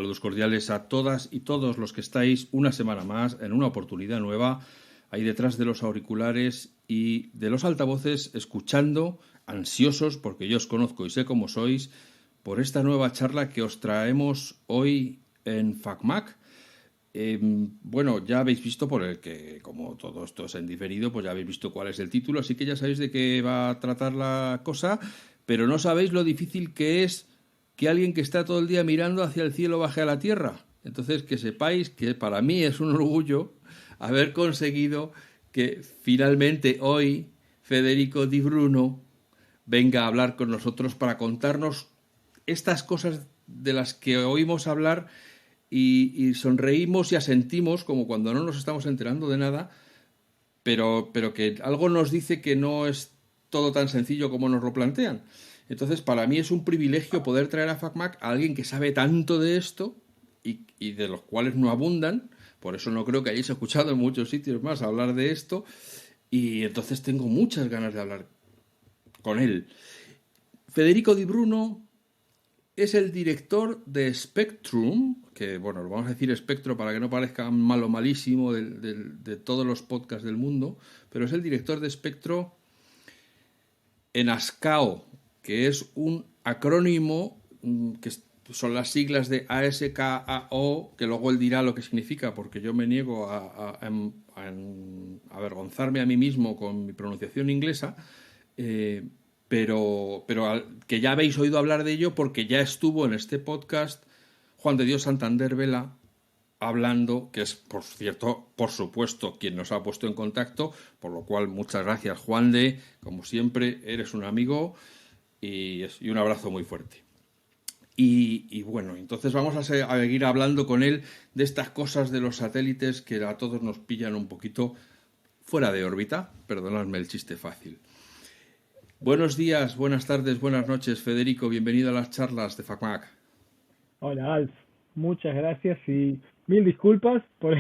Saludos cordiales a todas y todos los que estáis una semana más en una oportunidad nueva, ahí detrás de los auriculares y de los altavoces, escuchando, ansiosos, porque yo os conozco y sé cómo sois, por esta nueva charla que os traemos hoy en FacMac. Bueno, ya habéis visto por el que, como todo esto es en diferido, pues ya habéis visto cuál es el título, así que ya sabéis de qué va a tratar la cosa, pero no sabéis lo difícil que es que alguien que está todo el día mirando hacia el cielo baje a la tierra. Entonces, que sepáis que para mí es un orgullo haber conseguido que finalmente hoy Federico Di Bruno venga a hablar con nosotros para contarnos estas cosas de las que oímos hablar y sonreímos y asentimos como cuando no nos estamos enterando de nada, pero que algo nos dice que no es todo tan sencillo como nos lo plantean. Entonces, para mí es un privilegio poder traer a FacMac a alguien que sabe tanto de esto y de los cuales no abundan. Por eso no creo que hayáis escuchado en muchos sitios más hablar de esto. Y entonces tengo muchas ganas de hablar con él. Federico Di Bruno es el director de Spectrum, que bueno, lo vamos a decir espectro para que no parezca malo malísimo de todos los podcasts del mundo, pero es el director de Spectro en ASCAO, que es un acrónimo que son las siglas de ASCAO, que luego él dirá lo que significa, porque yo me niego a avergonzarme a mí mismo con mi pronunciación inglesa, pero que ya habéis oído hablar de ello porque ya estuvo en este podcast Juan de Dios Santander Vela hablando, que es, por cierto, por supuesto, quien nos ha puesto en contacto, por lo cual muchas gracias, Juan de, como siempre, eres un amigo y un abrazo muy fuerte. Y bueno, entonces vamos a seguir hablando con él de estas cosas de los satélites que a todos nos pillan un poquito fuera de órbita. Perdonadme el chiste fácil. Buenos días, buenas tardes, buenas noches, Federico. Bienvenido a las charlas de FacMac. Hola Alf, muchas gracias y mil disculpas por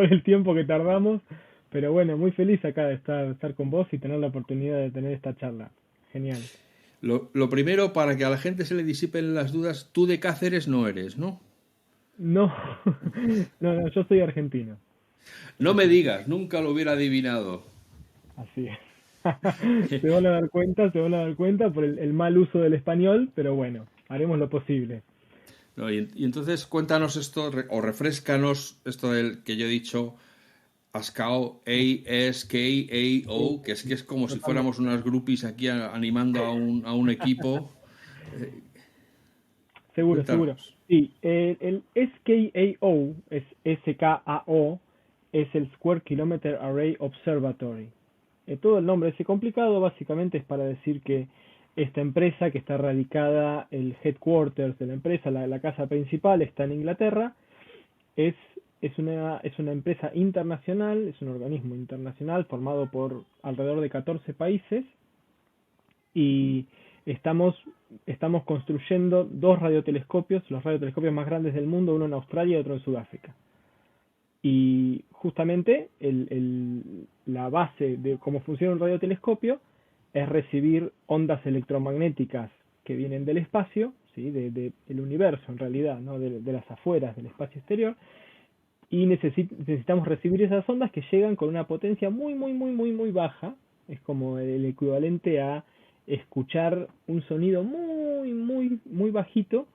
el tiempo que tardamos, pero bueno, muy feliz acá de estar con vos y tener la oportunidad de tener esta charla. Genial. Lo primero, para que a la gente se le disipen las dudas, tú de Cáceres no eres, ¿no? No, no, yo soy argentino. No me digas, nunca lo hubiera adivinado. Así es. Se van a dar cuenta por el mal uso del español, pero bueno, haremos lo posible. No, y entonces cuéntanos esto, o refrescanos esto del que yo he dicho, ASCAO, ASKAO, que es como si Totalmente. fuéramos unas groupies aquí animando a un equipo. Seguro, seguro. Cuéntanos. Sí, el SKAO, es SKAO, es el Square Kilometer Array Observatory. Todo el nombre es complicado, básicamente es para decir que esta empresa que está radicada, el headquarters de la empresa, la casa principal está en Inglaterra, es, es una empresa internacional, es un organismo internacional formado por alrededor de 14 países y estamos, estamos construyendo dos radiotelescopios, los radiotelescopios más grandes del mundo, uno en Australia y otro en Sudáfrica. Y justamente la base de cómo funciona un radiotelescopio es recibir ondas electromagnéticas que vienen del espacio, ¿sí? del universo en realidad, ¿no? de las afueras del espacio exterior, y necesitamos recibir esas ondas que llegan con una potencia muy, muy, muy, muy, muy baja. Es como el equivalente a escuchar un sonido muy, muy, muy bajito,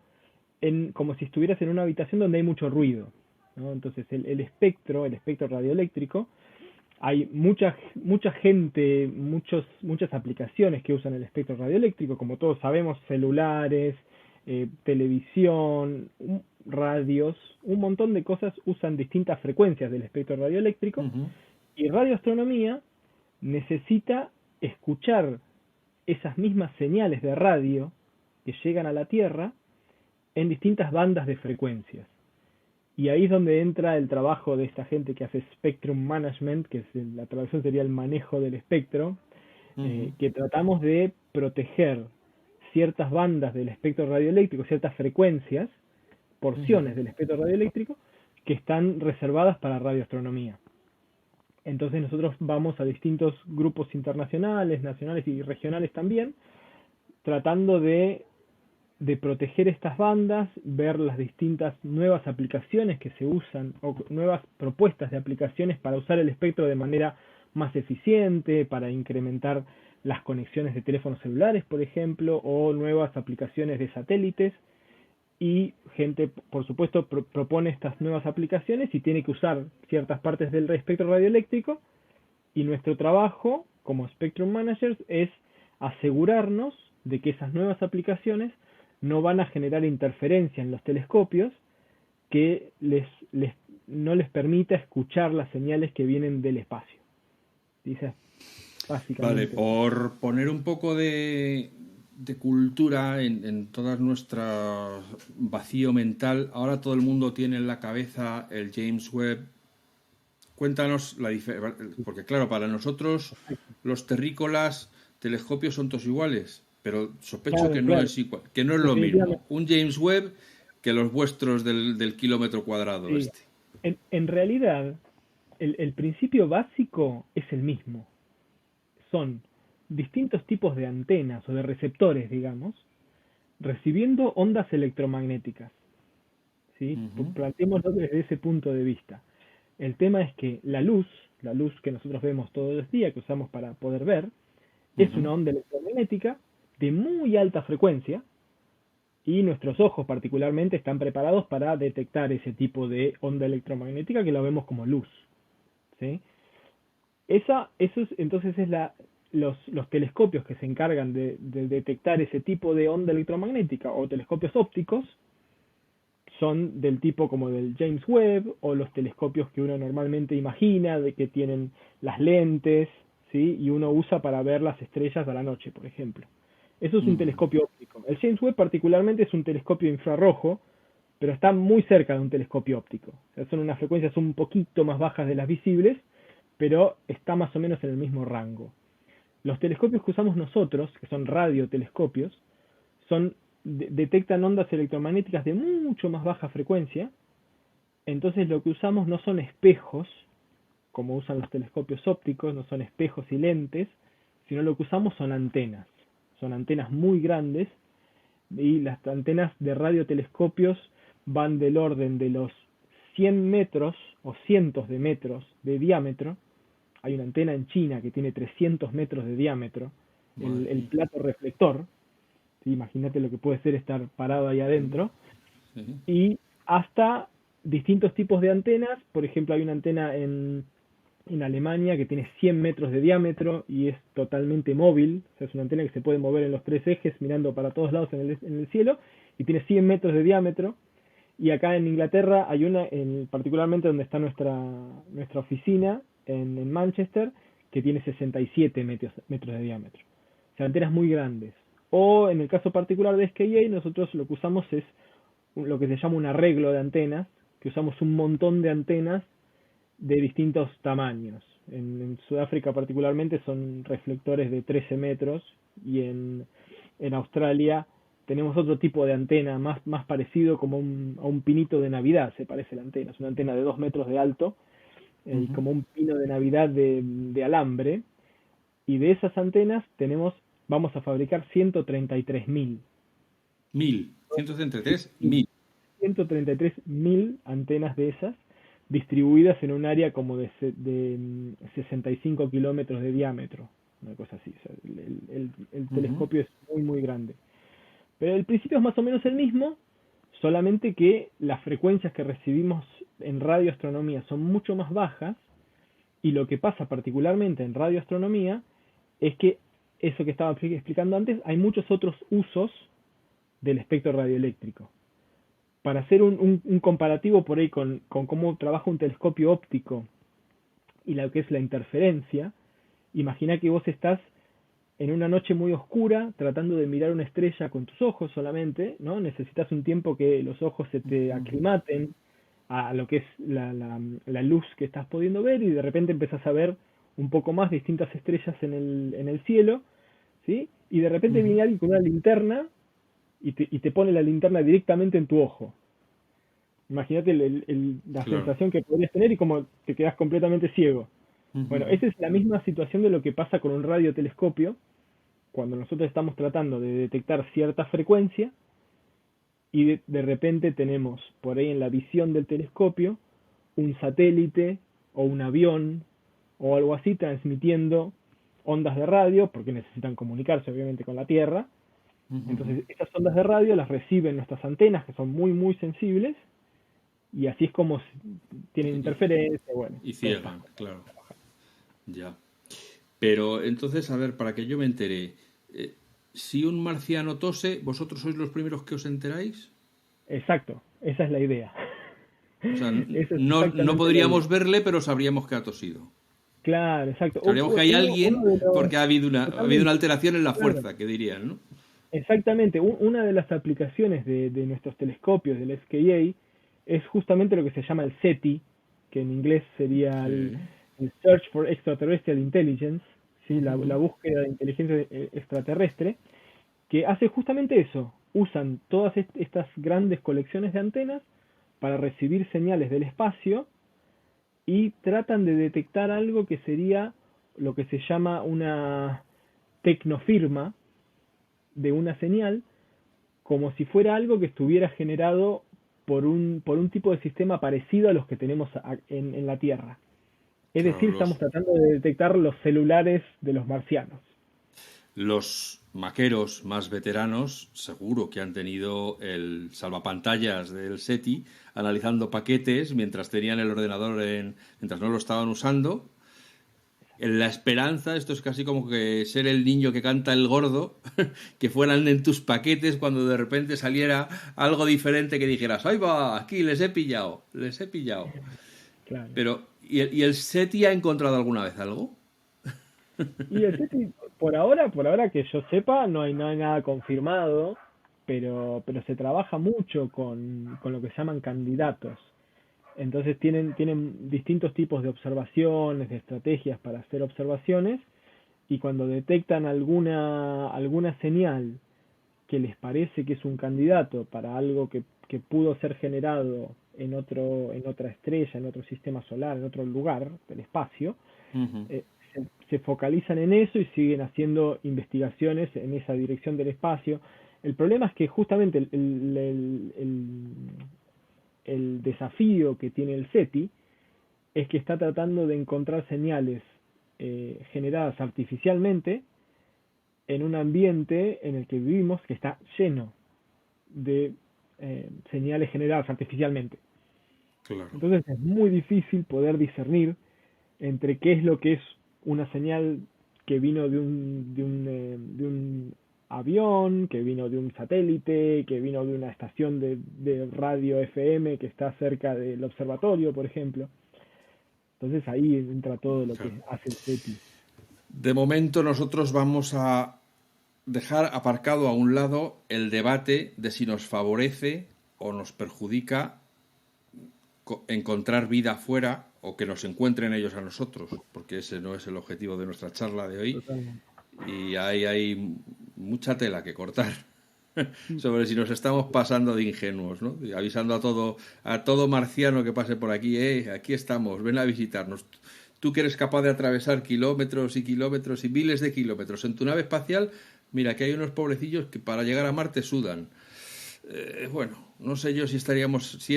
como si estuvieras en una habitación donde hay mucho ruido, ¿no? Entonces el espectro radioeléctrico, hay mucha gente, muchas aplicaciones que usan el espectro radioeléctrico, como todos sabemos, celulares, televisión, radios, un montón de cosas usan distintas frecuencias del espectro radioeléctrico, Uh-huh. y radioastronomía necesita escuchar esas mismas señales de radio que llegan a la Tierra en distintas bandas de frecuencias. Y ahí es donde entra el trabajo de esta gente que hace Spectrum Management, que la traducción sería el manejo del espectro, Uh-huh. que tratamos de proteger ciertas bandas del espectro radioeléctrico, ciertas frecuencias, Uh-huh. porciones del espectro radioeléctrico, que están reservadas para radioastronomía. Entonces nosotros vamos a distintos grupos internacionales, nacionales y regionales también, tratando de de proteger estas bandas, ver las distintas nuevas aplicaciones que se usan o nuevas propuestas de aplicaciones para usar el espectro de manera más eficiente, para incrementar las conexiones de teléfonos celulares, por ejemplo, o nuevas aplicaciones de satélites. Y gente, por supuesto, propone estas nuevas aplicaciones y tiene que usar ciertas partes del espectro radioeléctrico. Y nuestro trabajo como Spectrum Managers es asegurarnos de que esas nuevas aplicaciones no van a generar interferencia en los telescopios que no les permita escuchar las señales que vienen del espacio. Dice, Vale, básicamente. por poner un poco de cultura en toda nuestra vacío mental, ahora todo el mundo tiene en la cabeza el James Webb. Cuéntanos la diferencia, porque claro, para nosotros los terrícolas telescopios son todos iguales, pero sospecho que Claro, no claro, es igual, que no es lo mismo definitivamente. un James Webb que los vuestros del kilómetro cuadrado Sí. este. En realidad, el principio básico es el mismo. Son distintos tipos de antenas o de receptores, digamos, recibiendo ondas electromagnéticas. ¿Sí? Ujú, Planteémoslo desde ese punto de vista. El tema es que la luz que nosotros vemos todos los días, que usamos para poder ver, es ujú. una onda electromagnética de muy alta frecuencia y nuestros ojos particularmente están preparados para detectar ese tipo de onda electromagnética que lo vemos como luz. ¿Sí? Entonces es los telescopios que se encargan de detectar ese tipo de onda electromagnética o telescopios ópticos son del tipo como del James Webb o los telescopios que uno normalmente imagina, de que tienen las lentes, ¿sí? Y uno usa para ver las estrellas a la noche, por ejemplo. Eso es un Mm. telescopio óptico. El James Webb particularmente es un telescopio infrarrojo, pero está muy cerca de un telescopio óptico. O sea, son unas frecuencias un poquito más bajas de las visibles, pero está más o menos en el mismo rango. Los telescopios que usamos nosotros, que son radiotelescopios, detectan ondas electromagnéticas de mucho más baja frecuencia. Entonces lo que usamos no son espejos, como usan los telescopios ópticos, no son espejos y lentes, sino lo que usamos son antenas. Son antenas muy grandes y las antenas de radiotelescopios van del orden de los 100 metros o cientos de metros de diámetro. Hay una antena en China que tiene 300 metros de diámetro, Madre el mía. plato reflector. ¿Sí? Imagínate lo que puede ser estar parado ahí adentro. Sí. Y hasta distintos tipos de antenas. Por ejemplo, hay una antena en Alemania que tiene 100 metros de diámetro y es totalmente móvil. O sea, es una antena que se puede mover en los tres ejes mirando para todos lados en el cielo y tiene 100 metros de diámetro. Y acá en Inglaterra hay una, particularmente donde está nuestra oficina, en Manchester, que tiene 67 metros de diámetro. O sea, antenas muy grandes. O en el caso particular de SKA, nosotros lo que usamos es lo que se llama un arreglo de antenas, que usamos un montón de antenas de distintos tamaños. En Sudáfrica particularmente son reflectores de 13 metros y en Australia tenemos otro tipo de antena más parecido como a un pinito de Navidad, se parece la antena. Es una antena de 2 metros de alto y Ujú. como un pino de Navidad de alambre. Y de esas antenas vamos a fabricar 133.000. 133.000. 133.000 antenas de esas distribuidas en un área como de 65 kilómetros de diámetro, una cosa así. O sea, el Ujú. telescopio es muy, muy grande. Pero el principio es más o menos el mismo, solamente que las frecuencias que recibimos en radioastronomía son mucho más bajas y lo que pasa particularmente en radioastronomía es que eso que estaba explicando antes, hay muchos otros usos del espectro radioeléctrico. Para hacer un comparativo por ahí con cómo trabaja un telescopio óptico y lo que es la interferencia, imagina que vos estás en una noche muy oscura tratando de mirar una estrella con tus ojos solamente, ¿no? Necesitas un tiempo que los ojos se te aclimaten a lo que es la luz que estás pudiendo ver y de repente empezás a ver un poco más distintas estrellas en el cielo, ¿sí? Y de repente Ujú. viene alguien con una linterna y te pone la linterna directamente en tu ojo. Imagínate la Claro. sensación que podrías tener y cómo te quedas completamente ciego. Bueno, Ujú. esa es la misma situación de lo que pasa con un radiotelescopio cuando nosotros estamos tratando de detectar cierta frecuencia. y de repente tenemos por ahí en la visión del telescopio un satélite o un avión o algo así transmitiendo ondas de radio, porque necesitan comunicarse obviamente con la Tierra. Entonces esas ondas de radio las reciben nuestras antenas, que son muy muy sensibles, y así es como tienen interferencia, bueno. Y ciegan, claro. Ya. Pero entonces, a ver, para que yo me entere, si un marciano tose, ¿vosotros sois los primeros que os enteráis? Exacto, esa es la idea. O sea, Esa es no exactamente la idea. podríamos verle, pero sabríamos que ha tosido. Claro, exacto. Sabríamos que hay Uno alguien de los, porque ha habido una totalmente, alteración en la claro, fuerza, que dirían, ¿no? exactamente. Una de las aplicaciones de nuestros telescopios del SKA es justamente lo que se llama el SETI, que en inglés sería Sí. el Search for Extraterrestrial Intelligence, ¿sí? La búsqueda de inteligencia extraterrestre, que hace justamente eso. Usan todas estas grandes colecciones de antenas para recibir señales del espacio y tratan de detectar algo que sería lo que se llama una tecnofirma de una señal, como si fuera algo que estuviera generado por un tipo de sistema parecido a los que tenemos en la Tierra. Es Claro, decir, estamos tratando de detectar los celulares de los marcianos. los maqueros más veteranos seguro que han tenido el salvapantallas del SETI analizando paquetes mientras tenían el ordenador mientras no lo estaban usando. En la esperanza, esto es casi como que ser el niño que canta el gordo, que fueran en tus paquetes cuando de repente saliera algo diferente que dijeras, ¡ahí va! Aquí les he pillado, les he pillado. Claro. Pero, ¿y el SETI ha encontrado alguna vez algo? Y el SETI, por ahora que yo sepa, no hay nada confirmado, pero se trabaja mucho con lo que se llaman candidatos. Entonces tienen distintos tipos de observaciones, de estrategias para hacer observaciones, y cuando detectan alguna señal que les parece que es un candidato para algo que pudo ser generado en otra estrella, en otro sistema solar, en otro lugar del espacio, Ujú. se focalizan en eso y siguen haciendo investigaciones en esa dirección del espacio. El problema es que justamente el desafío que tiene el SETI es que está tratando de encontrar señales generadas artificialmente en un ambiente en el que vivimos que está lleno de señales generadas artificialmente. Claro. Entonces es muy difícil poder discernir entre qué es lo que es una señal que vino de un avión, que vino de un satélite, que vino de una estación de radio FM que está cerca del observatorio, por ejemplo. Entonces ahí entra todo lo Claro. que hace el SETI. De momento nosotros vamos a dejar aparcado a un lado el debate de si nos favorece o nos perjudica encontrar vida afuera o que nos encuentren ellos a nosotros, porque ese no es el objetivo de nuestra charla de hoy Totalmente. y hay mucha tela que cortar sobre si nos estamos pasando de ingenuos, ¿no? Y avisando a todo marciano que pase por aquí, aquí estamos, ven a visitarnos. Tú que eres capaz de atravesar kilómetros y kilómetros y miles de kilómetros en tu nave espacial, mira que hay unos pobrecillos que para llegar a Marte sudan. Bueno, no sé yo si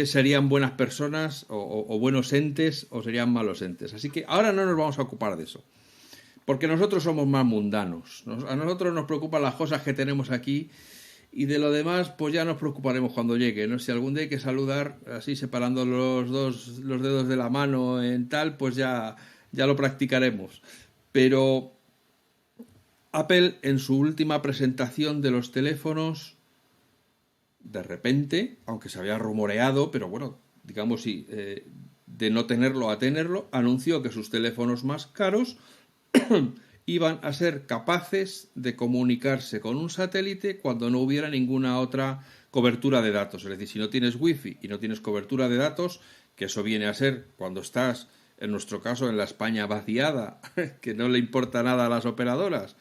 serían buenas personas o buenos entes o serían malos entes. Así que ahora no nos vamos a ocupar de eso. Porque nosotros somos más mundanos. A nosotros nos preocupan las cosas que tenemos aquí y de lo demás pues ya nos preocuparemos cuando llegue, ¿no? Si algún día hay que saludar así separando los dedos de la mano en tal, pues ya lo practicaremos. Pero Apple en su última presentación de los teléfonos de repente, aunque se había rumoreado, pero bueno, digamos sí, de no tenerlo a tenerlo, anunció que sus teléfonos más caros iban a ser capaces de comunicarse con un satélite cuando no hubiera ninguna otra cobertura de datos. Es decir, si no tienes wifi y no tienes cobertura de datos, que eso viene a ser cuando estás, en nuestro caso, en la España vaciada, que no le importa nada a las operadoras,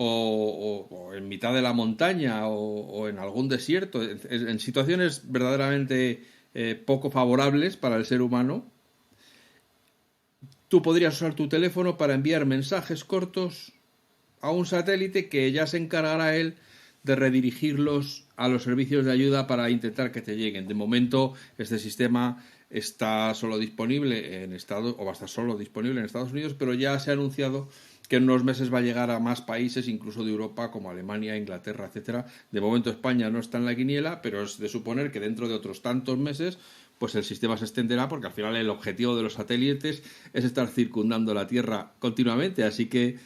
o en mitad de la montaña o en algún desierto, en situaciones verdaderamente poco favorables para el ser humano, tú podrías usar tu teléfono para enviar mensajes cortos a un satélite que ya se encargará él de redirigirlos a los servicios de ayuda para intentar que te lleguen. De momento, este sistema está solo disponible en Estados, o va a estar solo disponible en Estados Unidos, pero ya se ha anunciado que en unos meses va a llegar a más países, incluso de Europa, como Alemania, Inglaterra, etcétera. De momento España no está en la quiniela, pero es de suponer que dentro de otros tantos meses pues el sistema se extenderá, porque al final el objetivo de los satélites es estar circundando la Tierra continuamente, así que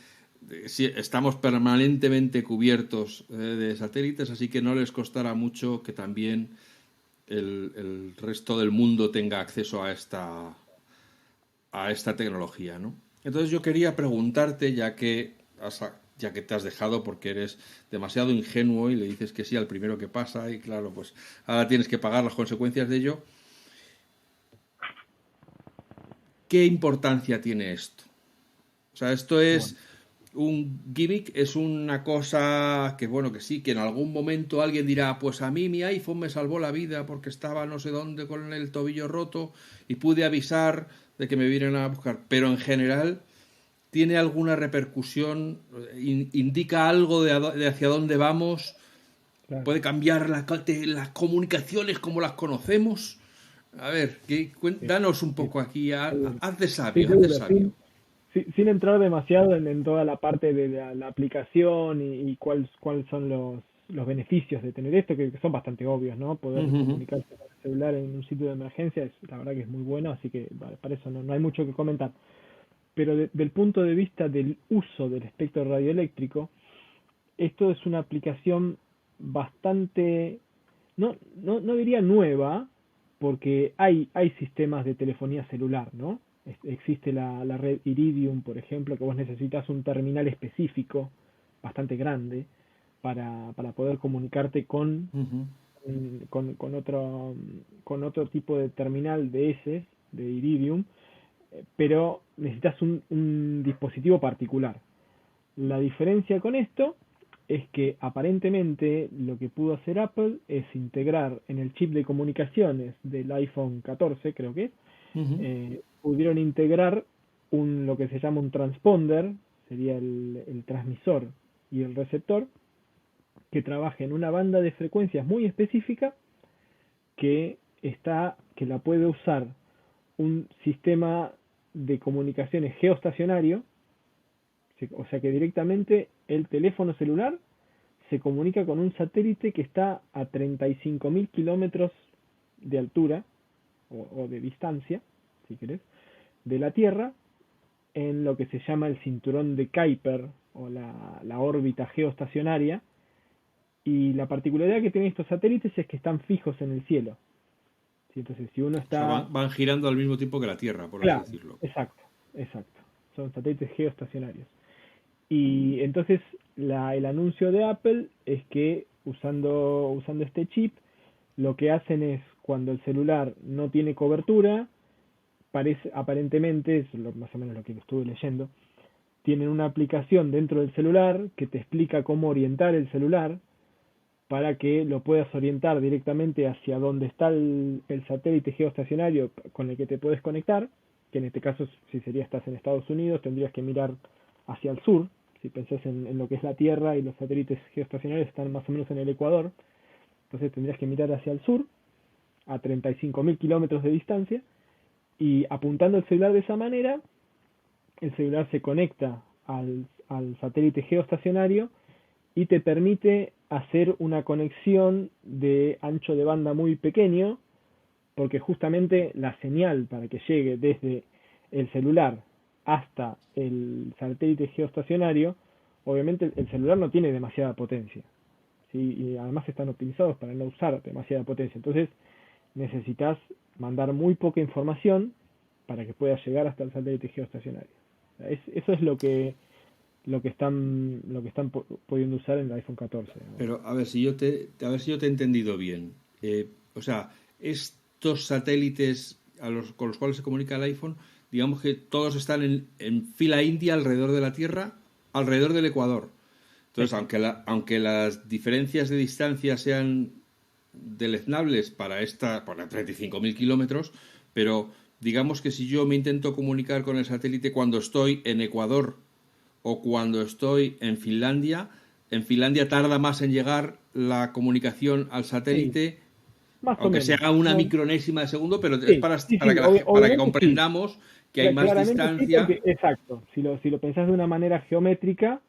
sí, estamos permanentemente cubiertos de satélites, así que no les costará mucho que también el resto del mundo tenga acceso a esta tecnología, ¿no? Entonces yo quería preguntarte, ya que te has dejado porque eres demasiado ingenuo y le dices que sí al primero que pasa y claro, pues ahora tienes que pagar las consecuencias de ello. ¿Qué importancia tiene esto? O sea, esto es un gimmick, es una cosa que, bueno, que sí, que en algún momento alguien dirá, pues a mí mi iPhone me salvó la vida porque estaba no sé dónde con el tobillo roto y pude avisar de que me vienen a buscar. Pero en general, ¿tiene alguna repercusión? ¿Indica algo de hacia dónde vamos? Claro. ¿Puede cambiar las comunicaciones como las conocemos? A ver, Sí, danos un sí, poco aquí, seguro. haz de Sí, sabio, haz de seguro. sabio. Sin entrar demasiado en toda la parte de la aplicación y cuáles son los beneficios de tener esto, que son bastante obvios, ¿no? Poder Ujú. comunicarse con el celular en un sitio de emergencia, la verdad que es muy bueno, así que vale, para eso no hay mucho que comentar. Pero del punto de vista del uso del espectro radioeléctrico, esto es una aplicación bastante, no diría nueva, porque hay sistemas de telefonía celular, ¿no? Existe la red Iridium, por ejemplo, que vos necesitas un terminal específico, bastante grande, para poder comunicarte Ujú. con otro tipo de terminal de ese, de Iridium, pero necesitas un dispositivo particular. La diferencia con esto es que aparentemente lo que pudo hacer Apple es integrar en el chip de comunicaciones del iPhone 14, creo que es, Ujú. pudieron integrar lo que se llama un transponder, sería el transmisor y el receptor, que trabaja en una banda de frecuencias muy específica que la puede usar un sistema de comunicaciones geoestacionario, o sea que directamente el teléfono celular se comunica con un satélite que está a 35.000 kilómetros de altura o de distancia, si querés, de la Tierra, en lo que se llama el cinturón de Kuiper o la órbita geoestacionaria. Y la particularidad que tienen estos satélites es que están fijos en el cielo. ¿Sí? Entonces, si uno O sea, está... van girando al mismo tiempo que la Tierra, por así Claro, decirlo. exacto, exacto. Son satélites geoestacionarios. Y entonces el anuncio de Apple es que usando este chip, lo que hacen es cuando el celular no tiene cobertura, aparentemente, es más o menos lo que estuve leyendo, tienen una aplicación dentro del celular que te explica cómo orientar el celular para que lo puedas orientar directamente hacia donde está el satélite geoestacionario con el que te puedes conectar, que en este caso, si estás en Estados Unidos, tendrías que mirar hacia el sur. Si pensás en lo que es la Tierra y los satélites geoestacionarios están más o menos en el Ecuador, entonces tendrías que mirar hacia el sur, a 35.000 kilómetros de distancia, y apuntando el celular de esa manera, el celular se conecta al satélite geoestacionario y te permite hacer una conexión de ancho de banda muy pequeño, porque justamente la señal para que llegue desde el celular hasta el satélite geoestacionario, obviamente el celular no tiene demasiada potencia, ¿sí? Y además están optimizados para no usar demasiada potencia, entonces necesitas mandar muy poca información para que pueda llegar hasta el satélite geoestacionario. Eso es lo que están pudiendo usar en el iPhone 14. ¿No? Pero a ver si yo te he entendido bien. O sea, estos satélites con los cuales se comunica el iPhone, digamos que todos están en fila india alrededor de la Tierra, alrededor del Ecuador. Entonces, Exacto. aunque las diferencias de distancia sean deleznables para 35.000 kilómetros, pero digamos que si yo me intento comunicar con el satélite cuando estoy en Ecuador o cuando estoy en Finlandia, en Finlandia tarda más en llegar la comunicación al Sí, satélite, más o aunque menos. sea una No, micronésima de segundo, pero es sí, sí, para sí, que, para que obviamente sí. comprendamos que hay más Claramente sí, porque, distancia. exacto, si lo pensás de una manera geométrica,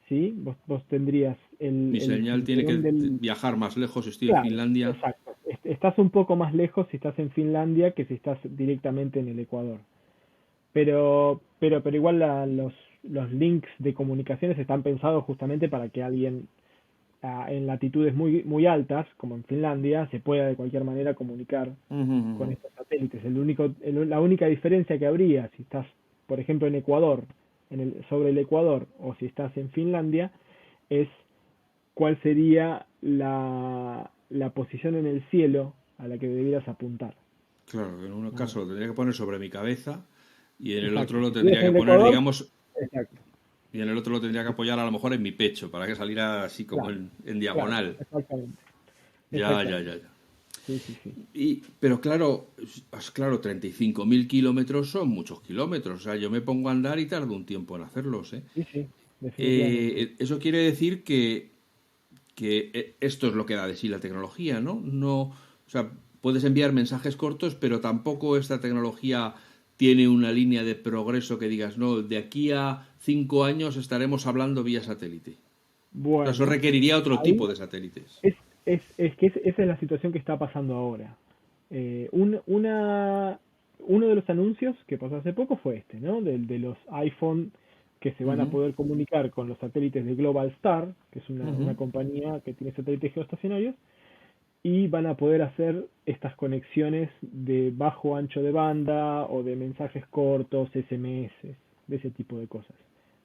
¿sí? Vos tendrías Mi el señal tiene cinturón que del... viajar más lejos si estoy en Claro, Finlandia. exacto. Estás un poco más lejos si estás en Finlandia que si estás directamente en el Ecuador. Pero igual los links de comunicaciones están pensados justamente para que alguien en latitudes muy altas, como en Finlandia, se pueda de cualquier manera comunicar Ujú, con ujú. estos satélites. La única diferencia que habría si estás, por ejemplo, en Ecuador, sobre el Ecuador, o si estás en Finlandia, es cuál sería la posición en el cielo a la que debieras apuntar. Claro, en un Nada caso más. lo tendría que poner sobre mi cabeza y en el otro Exacto. lo Si estuvieras tendría en que el poner, Ecuador, digamos, exacto. y en el otro lo tendría que apoyar a lo mejor en mi pecho para que saliera así como Claro, en claro, diagonal. exactamente. Ya, ya, ya, Exactamente. ya. Sí, sí, sí. Pero claro, claro, 35.000 kilómetros son muchos kilómetros. O sea, yo me pongo a andar y tardo un tiempo en hacerlos, ¿eh? Sí, sí, definitivamente. Eso quiere decir que esto es lo que da de sí la tecnología, ¿no? No, o sea, puedes enviar mensajes cortos, pero tampoco esta tecnología tiene una línea de progreso que digas, no, de aquí a 5 años estaremos hablando vía satélite. O sea, eso Bueno, requeriría otro ahí tipo de satélites. es que esa es la situación que está pasando ahora. Eh, un- una, Uno de los anuncios que pasó hace poco fue este, ¿no? De los iPhone que se van a Ujú, poder comunicar con los satélites de Global Star, que es una ujú. compañía que tiene satélites geoestacionarios, y van a poder hacer estas conexiones de bajo ancho de banda o de mensajes cortos, SMS, de ese tipo de cosas,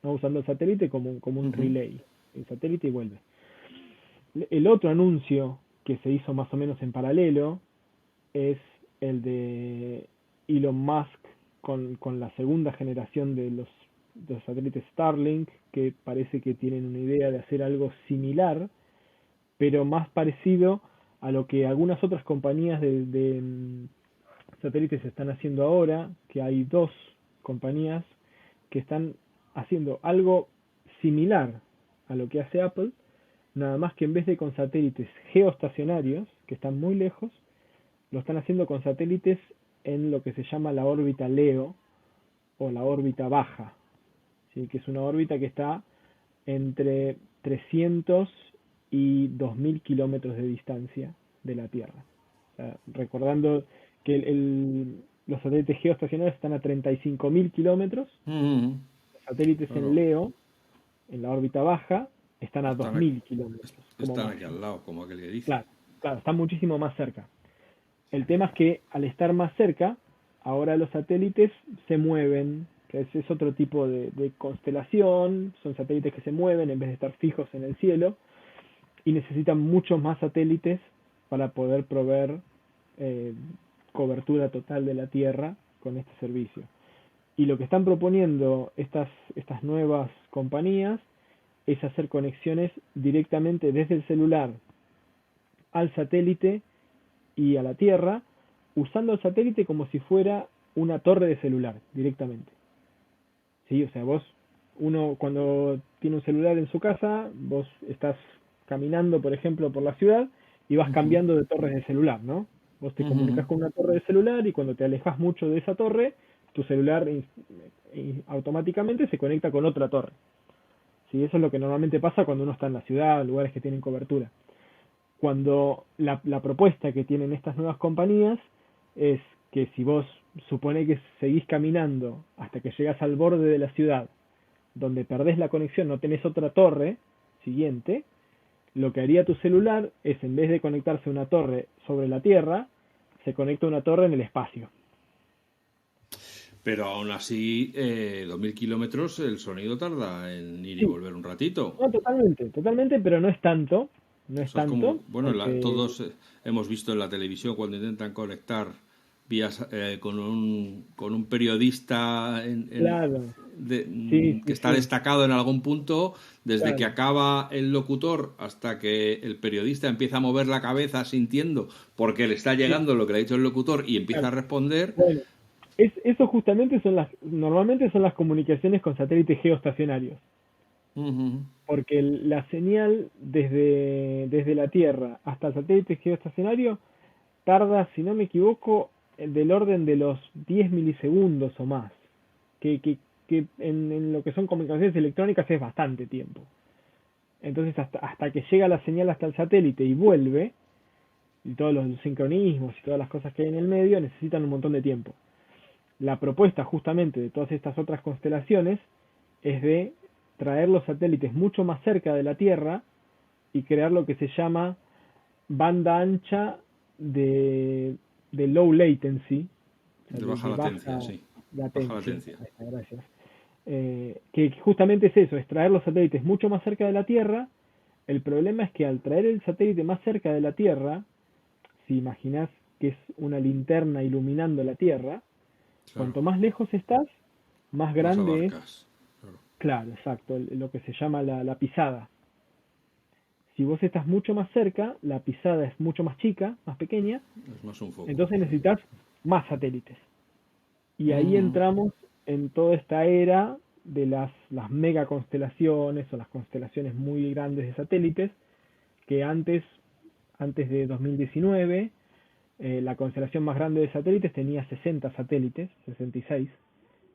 ¿no? Usando el satélite como un Ujú. relay, el satélite y vuelve. El otro anuncio que se hizo más o menos en paralelo es el de Elon Musk con la segunda generación de los satélites Starlink, que parece que tienen una idea de hacer algo similar, pero más parecido a lo que algunas otras compañías de satélites están haciendo ahora, que hay dos compañías que están haciendo algo similar a lo que hace Apple, nada más que en vez de con satélites geoestacionarios, que están muy lejos, lo están haciendo con satélites en lo que se llama la órbita LEO o la órbita baja, ¿sí? Que es una órbita que está entre 300 y 2000 kilómetros de distancia de la Tierra. O sea, recordando que los satélites geoestacionarios están a 35.000 kilómetros, Ujú. los satélites en Claro, LEO, en la órbita baja, están a están aquí, 2000 kilómetros como están aquí máximo. al lado, como aquel que dice. Claro, claro, están muchísimo más cerca. El tema es que al estar más cerca, ahora los satélites se mueven, que es otro tipo de constelación, son satélites que se mueven en vez de estar fijos en el cielo, y necesitan muchos más satélites para poder proveer eh, cobertura total de la Tierra con este servicio. Y lo que están proponiendo estas nuevas compañías es hacer conexiones directamente desde el celular al satélite y a la Tierra, usando el satélite como si fuera una torre de celular directamente. ¿Sí? O sea, uno cuando tiene un celular en su casa, vos estás caminando, por ejemplo, por la ciudad y vas Ujú, cambiando de torres de celular, ¿no? Vos te ujú. comunicas con una torre de celular y cuando te alejas mucho de esa torre, tu celular automáticamente se conecta con otra torre. ¿Sí? Eso es lo que normalmente pasa cuando uno está en la ciudad, lugares que tienen cobertura. Cuando la propuesta que tienen estas nuevas compañías es que si vos supone que seguís caminando hasta que llegas al borde de la ciudad, donde perdés la conexión, no tenés otra torre siguiente, lo que haría tu celular es, en vez de conectarse a una torre sobre la Tierra, se conecta a una torre en el espacio. Pero aún así, 2.000 kilómetros, el sonido tarda en ir y Sí, volver un ratito. no, totalmente, totalmente, pero no es tanto, no O es sea, es como, tanto, bueno, porque, todos hemos visto en la televisión cuando intentan conectar vías con un periodista claro, sí, que sí, está sí, destacado en algún punto, desde que claro, acaba el locutor hasta que el periodista empieza a mover la cabeza sintiendo porque le está sí, llegando lo que le ha dicho el locutor y empieza claro. a responder. Bueno, eso justamente normalmente son las comunicaciones con satélites geoestacionarios. Ujú. porque la señal desde la Tierra hasta el satélite geoestacionario tarda, si no me equivoco, del orden de los 10 milisegundos o más, que en lo que son comunicaciones electrónicas es bastante tiempo. Entonces hasta que llega la señal hasta el satélite y vuelve, y todos los sincronismos y todas las cosas que hay en el medio necesitan un montón de tiempo. La propuesta justamente de todas estas otras constelaciones es de traer los satélites mucho más cerca de la Tierra y crear lo que se llama banda ancha de low latency, o sea, De baja de latencia, baja sí. Baja latencia. latencia. Gracias. Que justamente es eso, es traer los satélites mucho más cerca de la Tierra. El problema es que al traer el satélite más cerca de la Tierra, si imaginás que es una linterna iluminando la Tierra, Claro. cuanto más lejos estás, más Más grande es, abarcas. Claro. claro, exacto, lo que se llama la pisada. Si vos estás mucho más cerca, la pisada es mucho más chica, más pequeña, Es más un foco. entonces necesitas más satélites. Y ahí Ujú. entramos en toda esta era de las mega constelaciones o las constelaciones muy grandes de satélites, que antes de 2019, la constelación más grande de satélites tenía 60 satélites, 66,